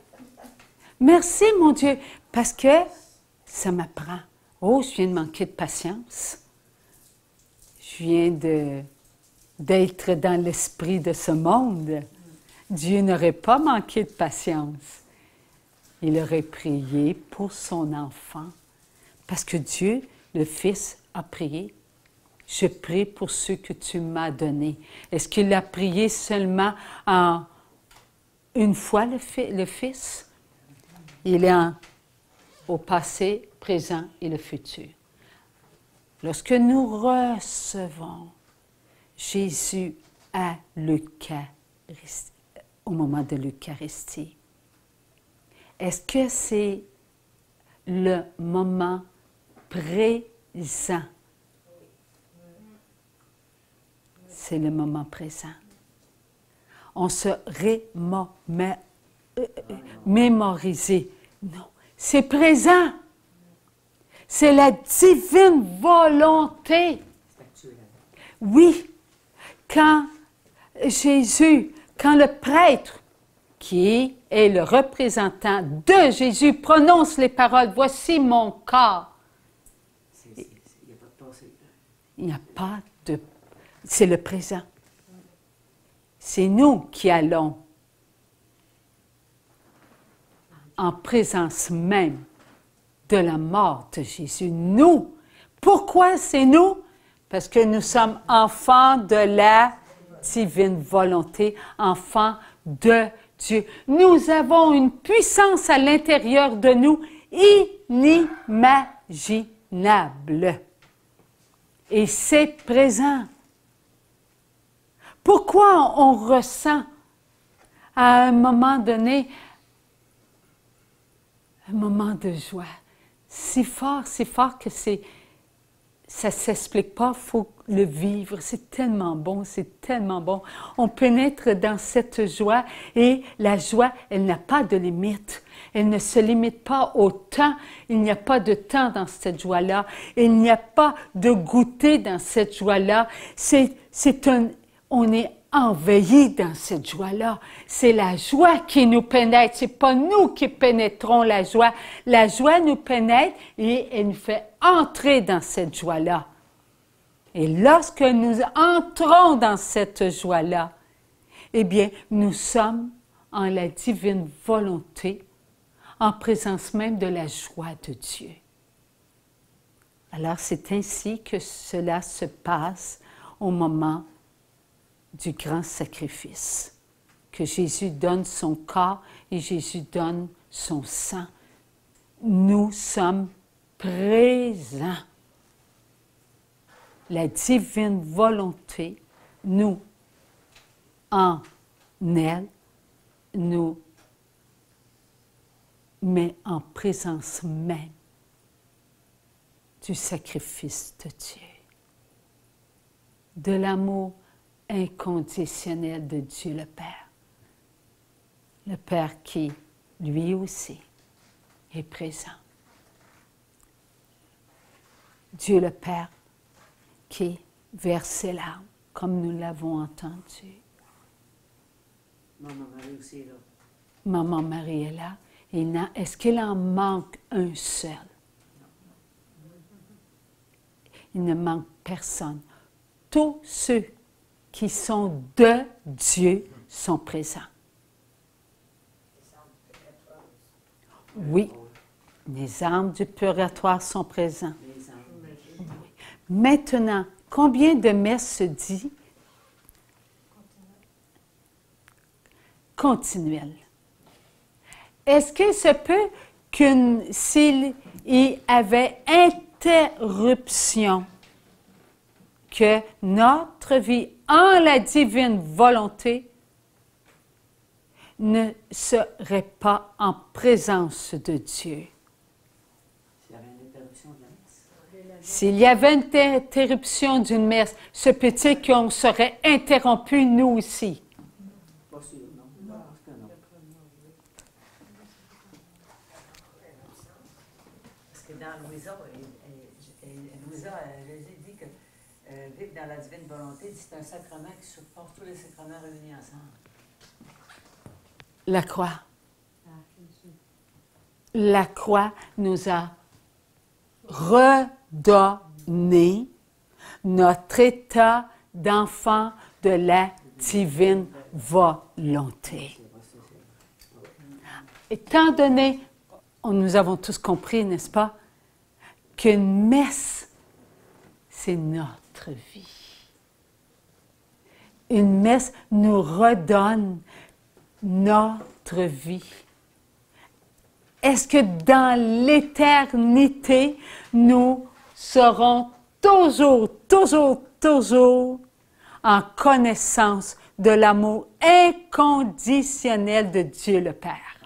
Merci, mon Dieu, parce que ça m'apprend. Oh, je viens de manquer de patience. Je viens d'être dans l'esprit de ce monde. Dieu n'aurait pas manqué de patience. Il aurait prié pour son enfant. Parce que Dieu, le Fils, a prié. Je prie pour ceux que tu m'as donnés. Est-ce qu'il a prié seulement une fois, le Fils? Il est au passé, présent et le futur. Lorsque nous recevons Jésus à au moment de l'Eucharistie, est-ce que c'est le moment présent. C'est le moment présent. On se mémoriser. Non, c'est présent. C'est la divine volonté. Oui, quand Jésus, quand le prêtre, qui est le représentant de Jésus, prononce les paroles, « Voici mon corps », il n'y a pas de... C'est le présent. C'est nous qui allons en présence même de la mort de Jésus. Nous. Pourquoi c'est nous? Parce que nous sommes enfants de la divine volonté, enfants de Dieu. Nous avons une puissance à l'intérieur de nous inimaginable. Et c'est présent. Pourquoi on ressent à un moment donné un moment de joie si fort que ça ne s'explique pas, il faut le vivre. C'est tellement bon, c'est tellement bon. On pénètre dans cette joie et la joie, elle n'a pas de limite. Elle ne se limite pas au temps. Il n'y a pas de temps dans cette joie-là. Il n'y a pas de goûter dans cette joie-là. On est envahi dans cette joie-là. C'est la joie qui nous pénètre. Ce n'est pas nous qui pénétrons la joie. La joie nous pénètre et elle nous fait entrer dans cette joie-là. Et lorsque nous entrons dans cette joie-là, eh bien, nous sommes en la divine volonté, en présence même de la joie de Dieu. Alors, c'est ainsi que cela se passe au moment du grand sacrifice, que Jésus donne son corps et Jésus donne son sang. Nous sommes présents. La divine volonté, nous, en elle, nous met en présence même du sacrifice de Dieu, de l'amour inconditionnel de Dieu le Père. Le Père qui, lui aussi, est présent. Dieu le Père qui verse ses larmes, comme nous l'avons entendu. Maman Marie aussi est là. Maman Marie est là. Est-ce qu'il en manque un seul? Il ne manque personne. Tous ceux qui sont de Dieu sont présents. Oui, les âmes du purgatoire sont présents. Oui. Maintenant, combien de messes se dit? Continuelles. Est-ce qu'il se peut s'il y avait interruption, que notre vie en la divine volonté ne serait pas en présence de Dieu? S'il y avait une interruption d'une messe, se peut-il qu'on serait interrompu nous aussi? Pas sûr, non. Non, parce que non. Parce que dans Louisa, Jésus dit que vivre dans la divine volonté, c'est un sacrement qui supporte tous les sacrements réunis ensemble. La croix. La croix nous a redonné notre état d'enfant de la divine volonté. Étant donné, nous avons tous compris, n'est-ce pas, qu'une messe, c'est notre vie. Une messe nous redonne notre vie. Est-ce que dans l'éternité, nous serons toujours en connaissance de l'amour inconditionnel de Dieu le Père?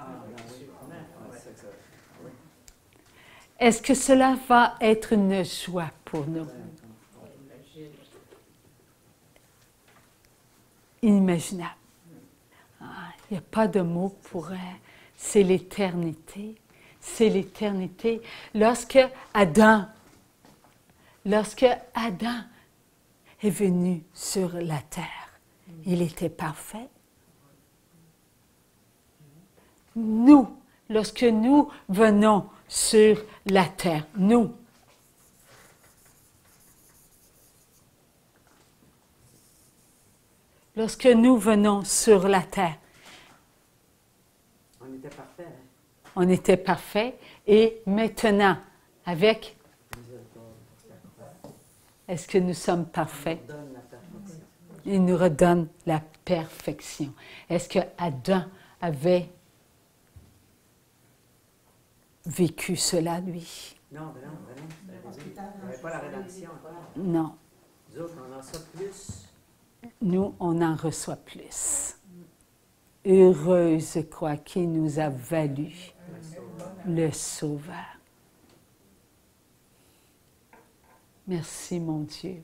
Est-ce que cela va être une joie pour nous? Inimaginable. Il n'y a pas de mots pour elle. C'est l'éternité. C'est l'éternité. Lorsque Adam est venu sur la terre, il était parfait. Nous, lorsque nous venons sur la terre, lorsque nous venons sur la terre, On était parfait. Hein? on était parfait et maintenant, avec, est-ce que nous sommes parfaits? Il nous redonne la perfection. Est-ce que Adam avait vécu cela, lui? Non, ben non, ben non. Il n'y avait pas la rédemption encore. Non. Nous autres, on en sait plus. Nous, on en reçoit plus. Heureuse croix qui nous a valu le Sauveur. Merci, mon Dieu,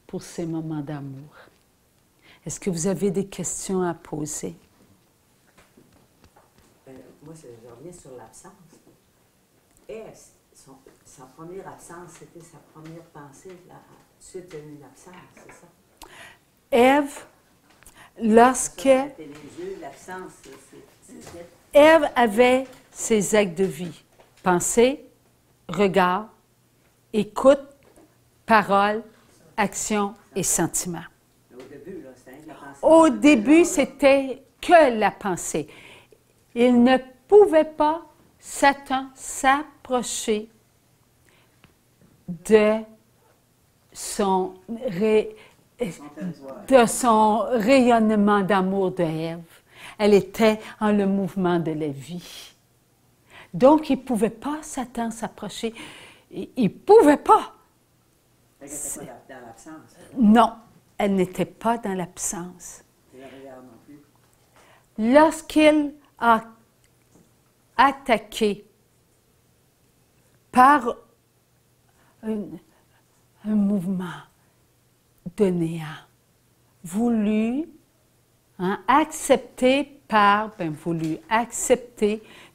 pour ces moments d'amour. Est-ce que vous avez des questions à poser? Moi, je reviens sur l'absence. Et sa première absence, c'était sa première pensée. Suite à une absence, c'est ça? Ève, lorsque Ève avait ses actes de vie, pensée, regard, écoute, parole, action et sentiment. Au début, c'était que la pensée. Il ne pouvait pas, Satan, s'approcher de son rayonnement d'amour de Ève. Elle était en le mouvement de la vie. Donc, il ne pouvait pas, Satan, s'approcher. Il ne pouvait pas. Elle n'était pas dans l'absence. Non, elle n'était pas dans l'absence. Lorsqu'il a attaqué par un mouvement de néant, voulu accepter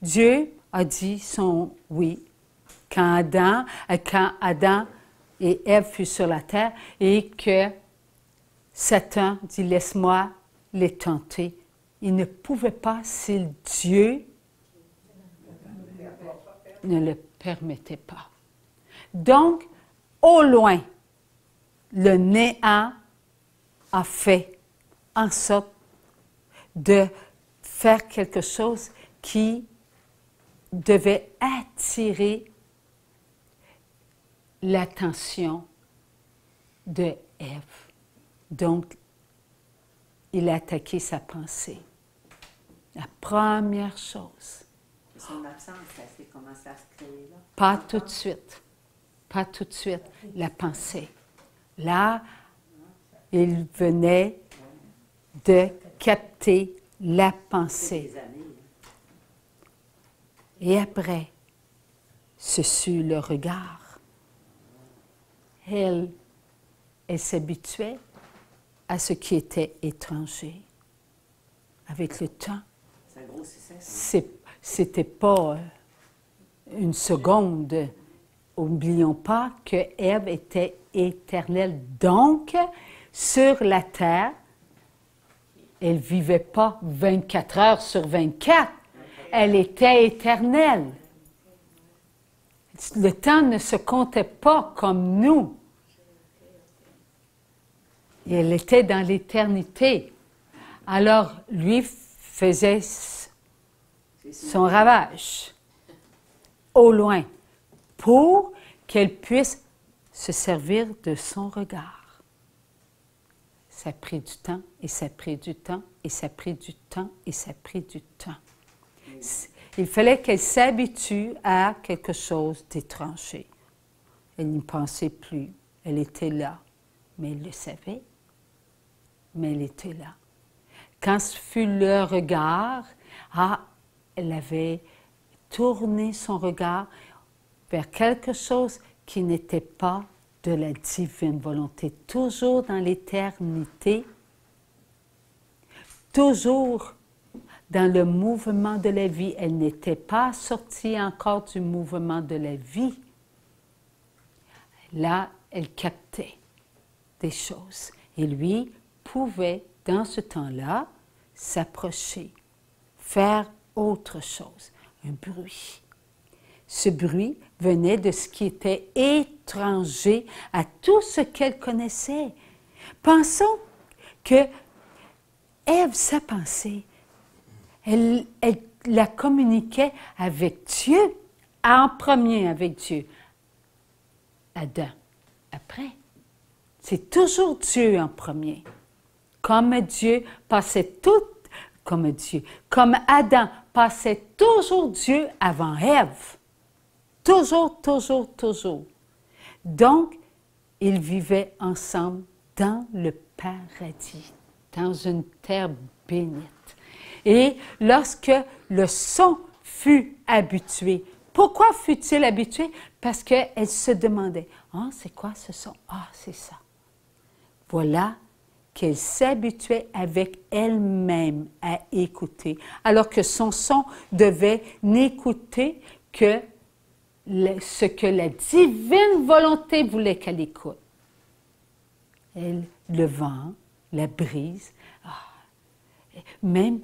Dieu a dit son oui. Quand Adam et Ève furent sur la terre et que Satan dit « Laisse-moi les tenter », il ne pouvait pas si Dieu ne le permettait pas. Donc, au loin, le néant a fait en sorte de faire quelque chose qui devait attirer l'attention de Ève. Donc, il a attaqué sa pensée. La première chose. Son absence, ça s'est commencé à se créer là? Pas tout de suite. Pas tout de suite. La pensée. Là, il venait de capter la pensée. Et après, ce fut le regard. Elle s'habituait à ce qui était étranger. Avec le temps, c'était pas une seconde. Oublions pas que Ève était éternelle. Donc, sur la terre, elle ne vivait pas 24 heures sur 24. Elle était éternelle. Le temps ne se comptait pas comme nous. Et elle était dans l'éternité. Alors, lui faisait son ravage au loin pour qu'elle puisse se servir de son regard. Ça a pris du temps, et ça a pris du temps, et ça a pris du temps, et ça a pris du temps. Il fallait qu'elle s'habitue à quelque chose d'étranger. Elle n'y pensait plus. Elle était là. Mais elle le savait. Mais elle était là. Quand ce fut le regard, elle avait tourné son regard. vers quelque chose qui n'était pas de la divine volonté, toujours dans l'éternité, toujours dans le mouvement de la vie. Elle n'était pas sortie encore du mouvement de la vie. Là, elle captait des choses. Et lui pouvait, dans ce temps-là, s'approcher, faire autre chose, un bruit. Ce bruit venait de ce qui était étranger à tout ce qu'elle connaissait. Pensons que Ève, sa pensée, elle la communiquait avec Dieu, en premier avec Dieu. Adam, après. C'est toujours Dieu en premier. Comme Dieu passait tout, comme Adam passait toujours Dieu avant Ève. Toujours, toujours, toujours. Donc, ils vivaient ensemble dans le paradis, dans une terre bénite. Et lorsque le son fut habitué, pourquoi fut-il habitué? Parce qu'elle se demandait, « Ah, c'est quoi ce son? Ah, c'est ça. » Voilà qu'elle s'habituait avec elle-même à écouter, alors que son son devait n'écouter que ce que la divine volonté voulait qu'elle écoute. Le vent, la brise, même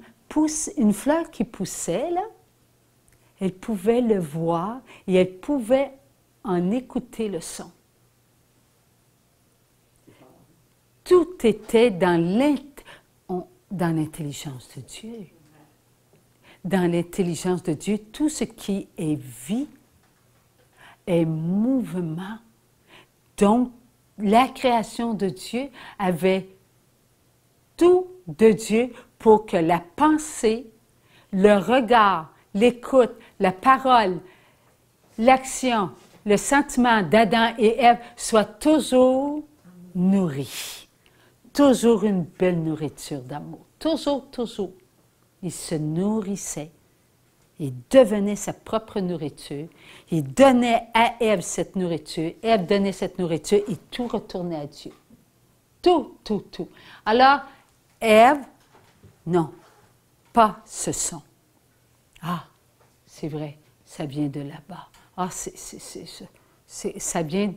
une fleur qui poussait, là, elle pouvait le voir et elle pouvait en écouter le son. Tout était dans l'intelligence de Dieu. Dans l'intelligence de Dieu, tout ce qui est vie est mouvement. Donc, la création de Dieu avait tout de Dieu pour que la pensée, le regard, l'écoute, la parole, l'action, le sentiment d'Adam et Ève soient toujours nourris. Toujours une belle nourriture d'amour. Toujours, toujours. Il se nourrissait. Il devenait sa propre nourriture. Il donnait à Ève cette nourriture. Ève donnait cette nourriture et tout retournait à Dieu. Tout, tout, tout. Alors, Ève, non, pas ce son. Ah, c'est vrai, ça vient de là-bas. Ah, ça vient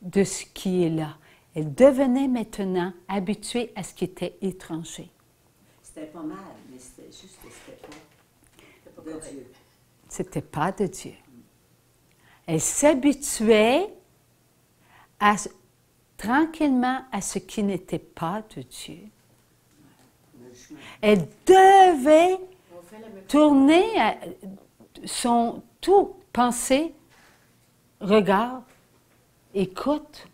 de ce qui est là. Elle devenait maintenant habituée à ce qui était étranger. C'était pas mal, mais c'était juste que c'était pas de Dieu. C'était pas de Dieu. Elle s'habituait tranquillement à ce qui n'était pas de Dieu. Elle devait tourner son tout, pensée, regard, écoute.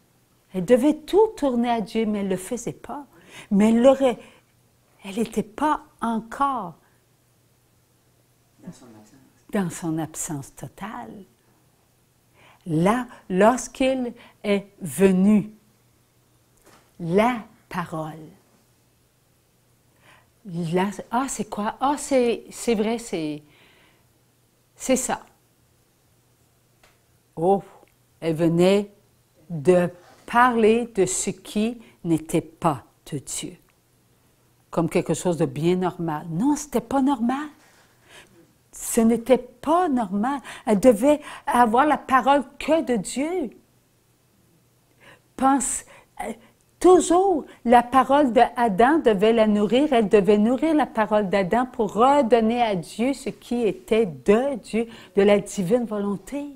Elle devait tout tourner à Dieu, mais elle ne le faisait pas. Mais elle n'était pas encore dans son absence totale. Là, lorsqu'il est venu, la parole. Là, ah, c'est quoi? Ah, c'est vrai, c'est ça. Oh, elle venait de parler de ce qui n'était pas de Dieu, comme quelque chose de bien normal. Non, ce n'était pas normal. Ce n'était pas normal. Elle devait avoir la parole que de Dieu. Toujours, la parole d'Adam devait la nourrir. Elle devait nourrir la parole d'Adam pour redonner à Dieu ce qui était de Dieu, de la divine volonté.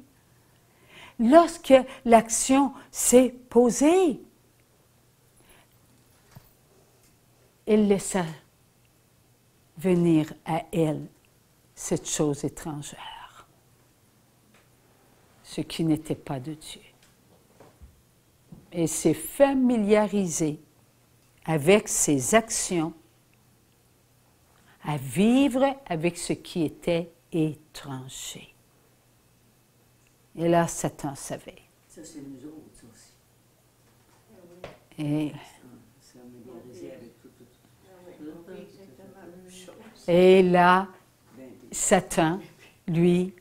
Lorsque l'action s'est posée, il laissa venir à elle cette chose étrangère, ce qui n'était pas de Dieu. Et s'est familiarisé avec ses actions, à vivre avec ce qui était étranger. Et là, Satan savait. Ça, c'est nous autres, ça aussi. Et, Ça familiariser avec tout. et là, Satan, lui,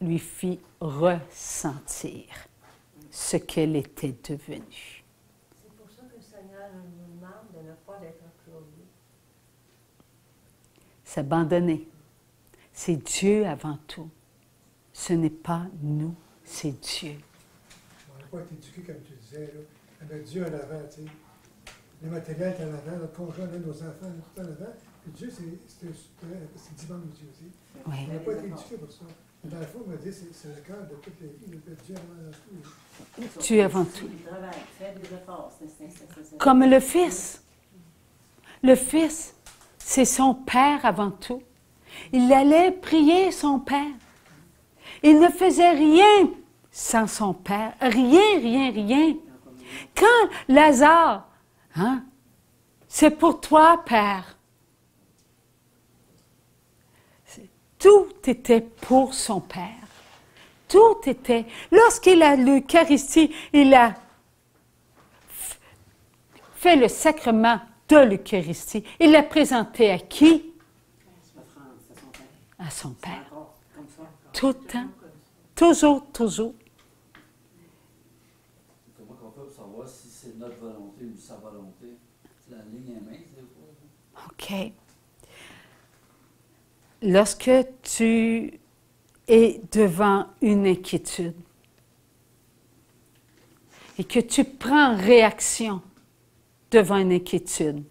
lui fit ressentir ce qu'elle était devenue. C'est pour ça que le Seigneur nous demande de ne pas être glorieux. S'abandonner. C'est Dieu avant tout. Ce n'est pas nous, c'est Dieu. On n'a pas été éduqués comme tu disais, là. On met Dieu en avant, tu sais. Le matériel est en avant, notre conjoint, nos enfants, tout en avant. Puis Dieu, c'est dimanche Dieu aussi. Oui. On n'a pas été éduqués pour ça. Dans le fond, on m'a dit, c'est le cœur de toute la vie, de Dieu avant tout. Dieu avant tout. Il travaille, fait des efforts, c'est Comme le Fils. Le Fils, c'est son Père avant tout. Il allait prier son Père. Il ne faisait rien sans son Père. Rien, rien, rien. Quand Lazare, hein, c'est pour toi, Père. Tout était pour son Père. Tout était. Lorsqu'il a l'Eucharistie, il a fait le sacrement de l'Eucharistie. Il l'a présenté à qui? À son Père. Tout le temps. Toujours, toujours. Comment on fait pour savoir si c'est notre volonté ou sa volonté? La ligne est mince, des fois. OK. Lorsque tu es devant une inquiétude et que tu prends réaction devant une inquiétude,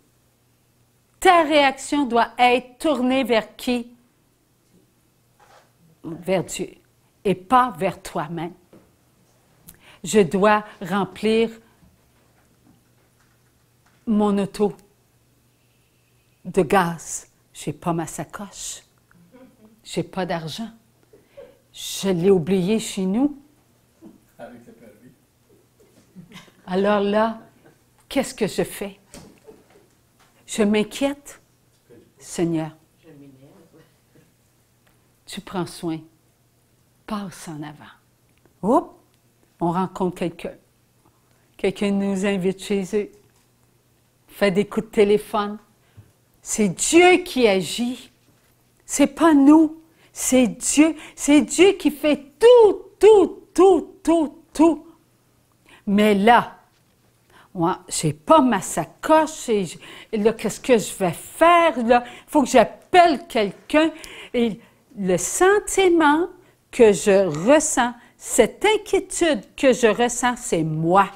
ta réaction doit être tournée vers qui? Vers Dieu et pas vers toi-même. Je dois remplir mon auto de gaz. Je n'ai pas ma sacoche. Je n'ai pas d'argent. Je l'ai oublié chez nous. Avec le permis. Alors là, qu'est-ce que je fais? Je m'inquiète. Seigneur, tu prends soin. Passe en avant. Oups! On rencontre quelqu'un. Quelqu'un nous invite chez eux. Fait des coups de téléphone. C'est Dieu qui agit. C'est pas nous. C'est Dieu. C'est Dieu qui fait tout, tout, tout, tout, tout. Mais là, moi, j'ai pas ma sacoche. Et là, qu'est-ce que je vais faire? Là, il faut que j'appelle quelqu'un. Et le sentiment que je ressens, cette inquiétude que je ressens, c'est moi.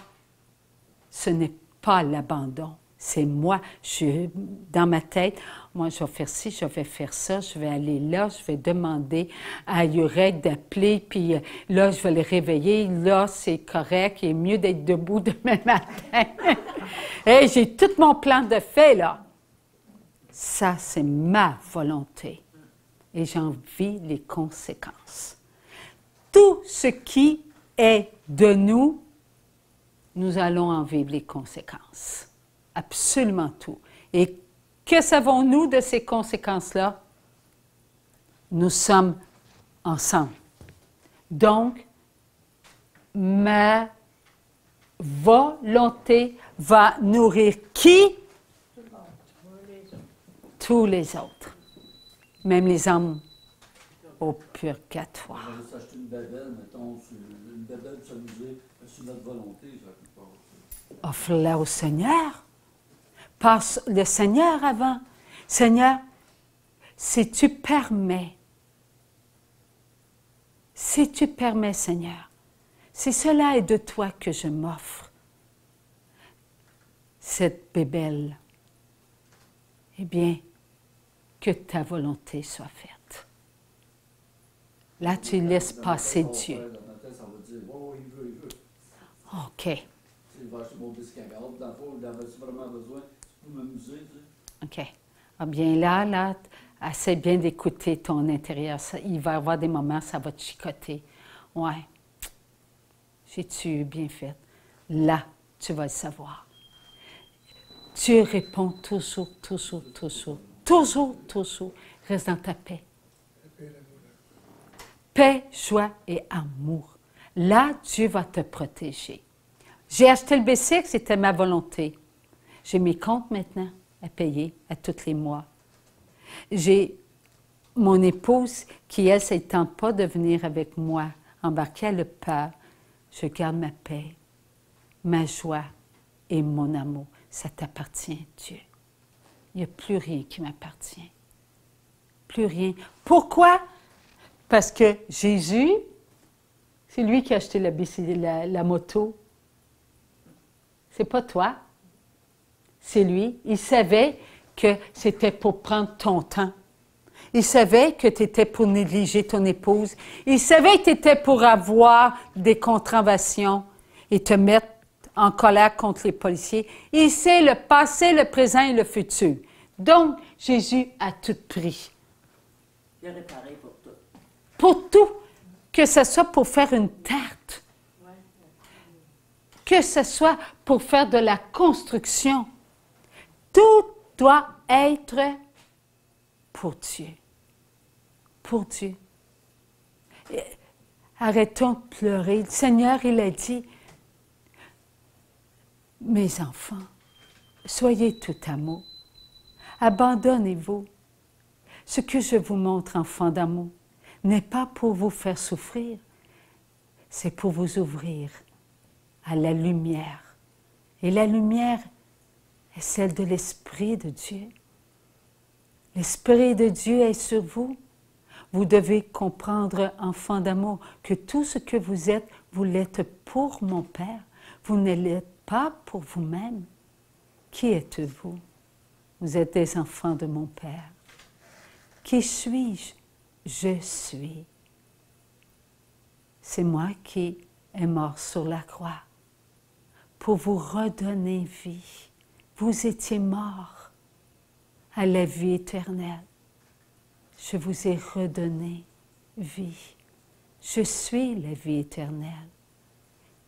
Ce n'est pas l'abandon. C'est moi. Je suis dans ma tête. Moi, je vais faire ci, je vais faire ça, je vais aller là, je vais demander à Yurek d'appeler, puis là, je vais le réveiller. Là, c'est correct. Il est mieux d'être debout demain matin. Hey, j'ai tout mon plan de fait, là. Ça, c'est ma volonté. Et j'en vis les conséquences. Tout ce qui est de nous, nous allons en vivre les conséquences. Absolument tout. Et que savons-nous de ces conséquences-là? Nous sommes ensemble. Donc, ma volonté va nourrir qui? Tous les autres. Même les hommes au purgatoire. On va juste acheter une babelle, mettons, une babelle de s'amuser sur notre volonté, ça peut pas. Offre-la au Seigneur. Passe le Seigneur avant. Seigneur, si tu permets, Seigneur, si cela est de toi que je m'offre, cette bébelle, eh bien, que ta volonté soit faite. Là, tu laisses passer Dieu. Dans ta tête, ça va dire, oh, il veut. OK. Il va acheter mon biscuit à garde, dans le fond, il avait vraiment besoin pour m'amuser, tu sais. OK. Ah bien là, essaie bien d'écouter ton intérieur. Il va y avoir des moments, ça va te chicoter. Ouais. J'ai-tu bien fait? Là, tu vas le savoir. Dieu répond toujours, toujours, toujours. Toujours, toujours. Reste dans ta paix. Paix, joie et amour. Là, Dieu va te protéger. J'ai acheté le B6, c'était ma volonté. J'ai mes comptes maintenant à payer à tous les mois. J'ai mon épouse, qui, elle, ne tente pas de venir avec moi, embarquée, elle a peur. Je garde ma paix, ma joie et mon amour. Ça t'appartient, Dieu. Il n'y a plus rien qui m'appartient. Plus rien. Pourquoi? Parce que Jésus, c'est lui qui a acheté la moto. C'est pas toi. C'est lui. Il savait que c'était pour prendre ton temps. Il savait que tu étais pour négliger ton épouse. Il savait que tu étais pour avoir des contraventions et te mettre en colère contre les policiers. Il sait le passé, le présent et le futur. Donc, Jésus a tout pris. Il est réparé pour tout. Pour tout. Que ce soit pour faire une tarte. Que ce soit pour faire de la construction. Tout doit être pour Dieu. Pour Dieu. Et arrêtons de pleurer. Le Seigneur, il a dit, mes enfants, soyez tout amour. Abandonnez-vous. Ce que je vous montre, enfants d'amour, n'est pas pour vous faire souffrir, c'est pour vous ouvrir à la lumière. Et la lumière est celle de l'Esprit de Dieu. L'Esprit de Dieu est sur vous. Vous devez comprendre, enfants d'amour, que tout ce que vous êtes, vous l'êtes pour mon Père. Vous ne l'êtes pas pour vous-même. Qui êtes-vous? Vous êtes des enfants de mon Père. Qui suis-je? Je suis. C'est moi qui est mort sur la croix pour vous redonner vie. Vous étiez morts à la vie éternelle. Je vous ai redonné vie. Je suis la vie éternelle.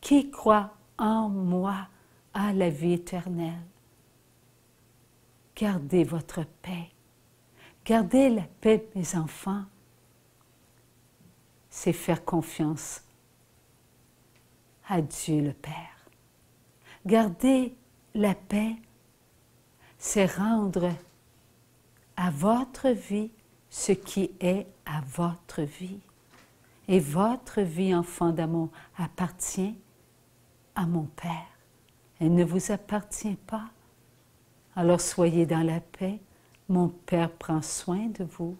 Qui croit en moi a la vie éternelle. Gardez votre paix. Gardez la paix, mes enfants. C'est faire confiance à Dieu le Père. Garder la paix, c'est rendre à votre vie ce qui est à votre vie. Et votre vie, enfant d'amour, appartient à mon Père. Elle ne vous appartient pas. Alors soyez dans la paix. Mon Père prend soin de vous.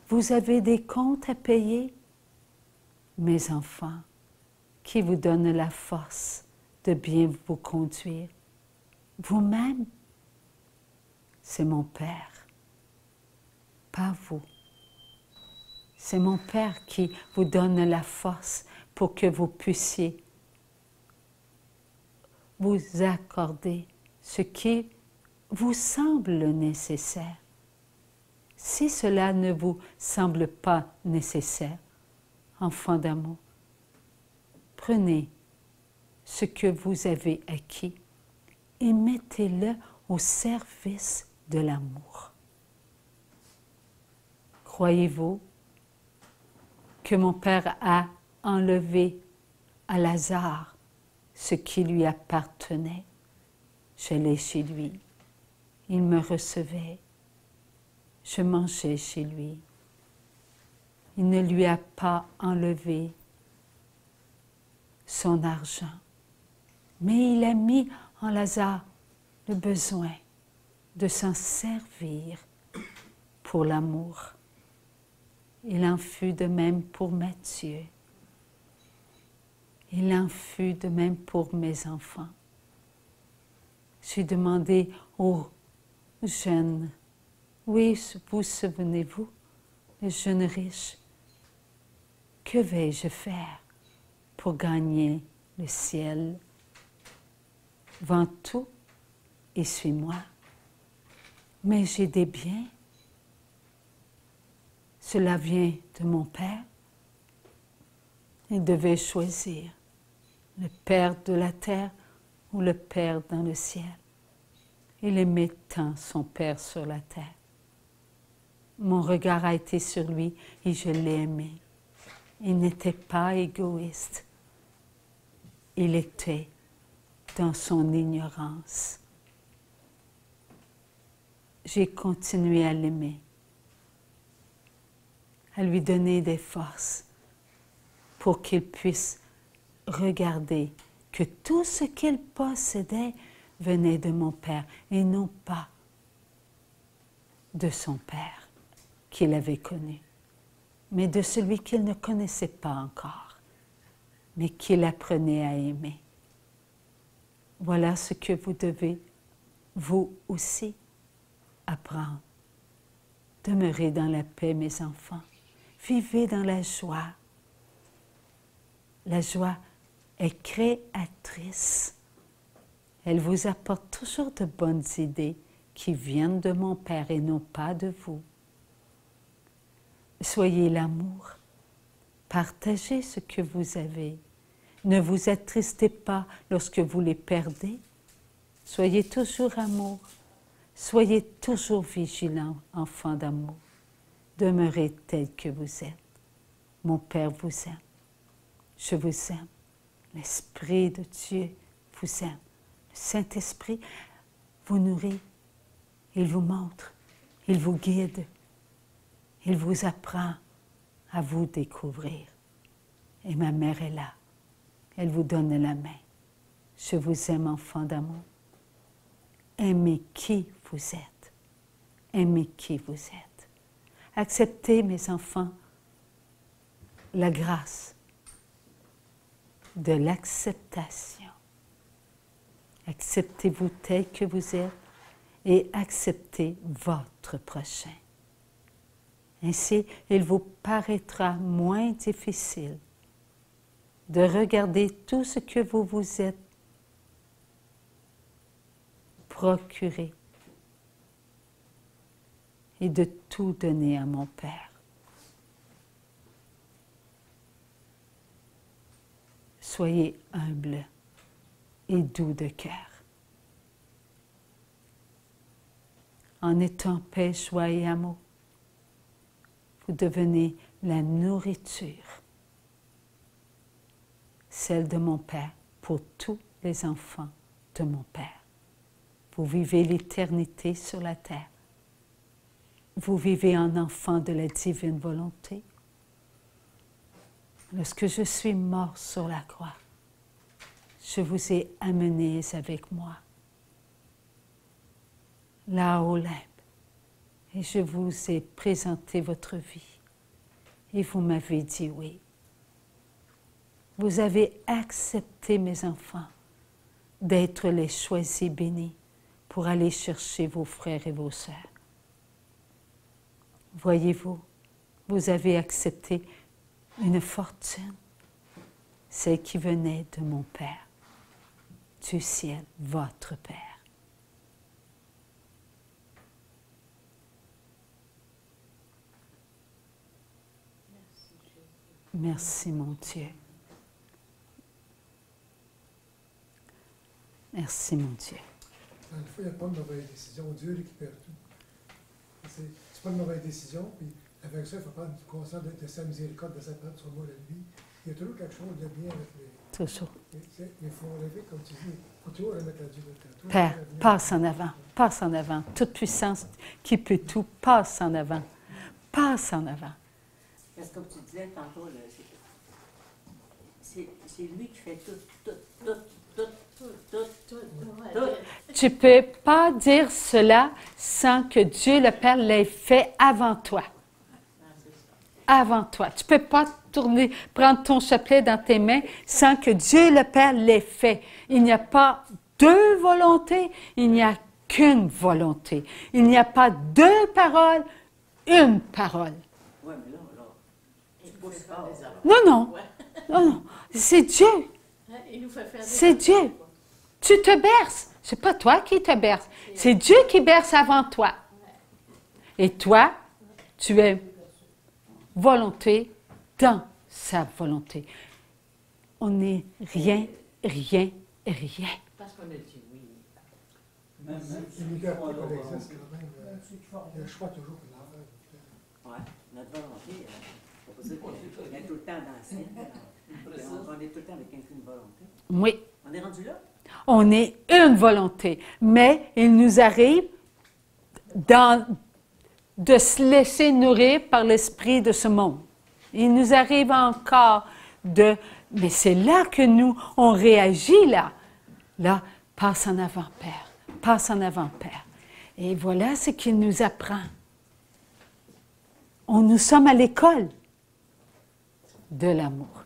Vous avez des comptes à payer, mes enfants, qui vous donnent la force de bien vous conduire. Vous-même, c'est mon Père, pas vous. C'est mon Père qui vous donne la force pour que vous puissiez vous accorder ce qui vous semble nécessaire. Si cela ne vous semble pas nécessaire, enfant d'amour, prenez ce que vous avez acquis et mettez-le au service de l'amour. Croyez-vous que mon Père a enlevé à Lazare ce qui lui appartenait? Je l'ai chez lui. Il me recevait. Je mangeais chez lui. Il ne lui a pas enlevé son argent, mais il a mis en Lazare le besoin de s'en servir pour l'amour. Il en fut de même pour Matthieu. Il en fut de même pour mes enfants. J'ai demandé aux jeunes, oui, vous souvenez-vous, les jeunes riches, que vais-je faire pour gagner le ciel? Vends tout et suis-moi. Mais j'ai des biens. Cela vient de mon Père. Il devait choisir le Père de la terre ou le Père dans le ciel. Il aimait tant son Père sur la terre. Mon regard a été sur lui et je l'ai aimé. Il n'était pas égoïste. Il était dans son ignorance. J'ai continué à l'aimer à lui donner des forces pour qu'il puisse regarder que tout ce qu'il possédait venait de mon Père et non pas de son Père qu'il avait connu, mais de celui qu'il ne connaissait pas encore, mais qu'il apprenait à aimer. Voilà ce que vous devez, vous aussi, apprendre. Demeurez dans la paix, mes enfants. Vivez dans la joie. La joie est créatrice. Elle vous apporte toujours de bonnes idées qui viennent de mon Père et non pas de vous. Soyez l'amour. Partagez ce que vous avez. Ne vous attristez pas lorsque vous les perdez. Soyez toujours amour. Soyez toujours vigilants, enfants d'amour. Demeurez tels que vous êtes. Mon Père vous aime. Je vous aime. L'Esprit de Dieu vous aime. Le Saint-Esprit vous nourrit. Il vous montre. Il vous guide. Il vous apprend à vous découvrir. Et ma mère est là. Elle vous donne la main. Je vous aime, enfants d'amour. Aimez qui vous êtes. Aimez qui vous êtes. Acceptez, mes enfants, la grâce de l'acceptation. Acceptez-vous tel que vous êtes et acceptez votre prochain. Ainsi, il vous paraîtra moins difficile de regarder tout ce que vous vous êtes procuré et de tout donner à mon Père. Soyez humbles et doux de cœur. En étant paix, joie et amour, vous devenez la nourriture, celle de mon Père pour tous les enfants de mon Père. Vous vivez l'éternité sur la terre. Vous vivez en enfant de la divine volonté. Lorsque je suis mort sur la croix, je vous ai amenés avec moi, là au Olympe, et je vous ai présenté votre vie. Et vous m'avez dit oui. Vous avez accepté, mes enfants, d'être les choisis bénis pour aller chercher vos frères et vos sœurs. Voyez-vous, vous avez accepté une fortune, celle qui venait de mon Père, du ciel, votre Père. Merci, mon Dieu. Merci, mon Dieu. Dans le fond, il n'y a pas de mauvaise décision. Dieu récupère tout. C'est pas une mauvaise décision. Puis avec ça, il faut prendre conscience de sa miséricorde, de sa part sur moi la vie. Il y a toujours quelque chose de bien avec les. Toujours. Il faut enlever, comme tu dis, il faut toujours remettre à Dieu le temps. Père, passe en avant, passe en avant. Toute puissance qui peut tout, passe en avant. Passe en avant. Parce que comme tu disais tantôt, là, c'est lui qui fait tout. Tu ne peux pas dire cela sans que Dieu le Père l'ait fait avant toi. Avant toi. Tu ne peux pas prendre ton chapelet dans tes mains sans que Dieu le Père l'ait fait. Il n'y a pas deux volontés, il n'y a qu'une volonté. Il n'y a pas deux paroles, une parole. Oui, mais là, tu pousses pas. Non, non. Non, non. C'est Dieu. C'est Dieu. Tu te berces. Ce n'est pas toi qui te berces. C'est Dieu qui berce avant toi. Et toi, tu es volonté dans sa volonté. On n'est rien, rien, rien. Parce qu'on a dit oui. Même Il n'y a pas d'exercice quand même. Il y a un choix toujours pour l'enfant. Oui, notre volonté, c'est pour ça qu'on est tout le temps dans la scène. On est tout le temps avec une volonté. Oui. On est rendu là? On est une volonté. Mais il nous arrive de se laisser nourrir par l'esprit de ce monde. Il nous arrive encore de... Mais c'est là que nous, on réagit là. Là, passe en avant, Père. Passe en avant, Père. Et voilà ce qu'il nous apprend. Nous sommes à l'école de l'amour.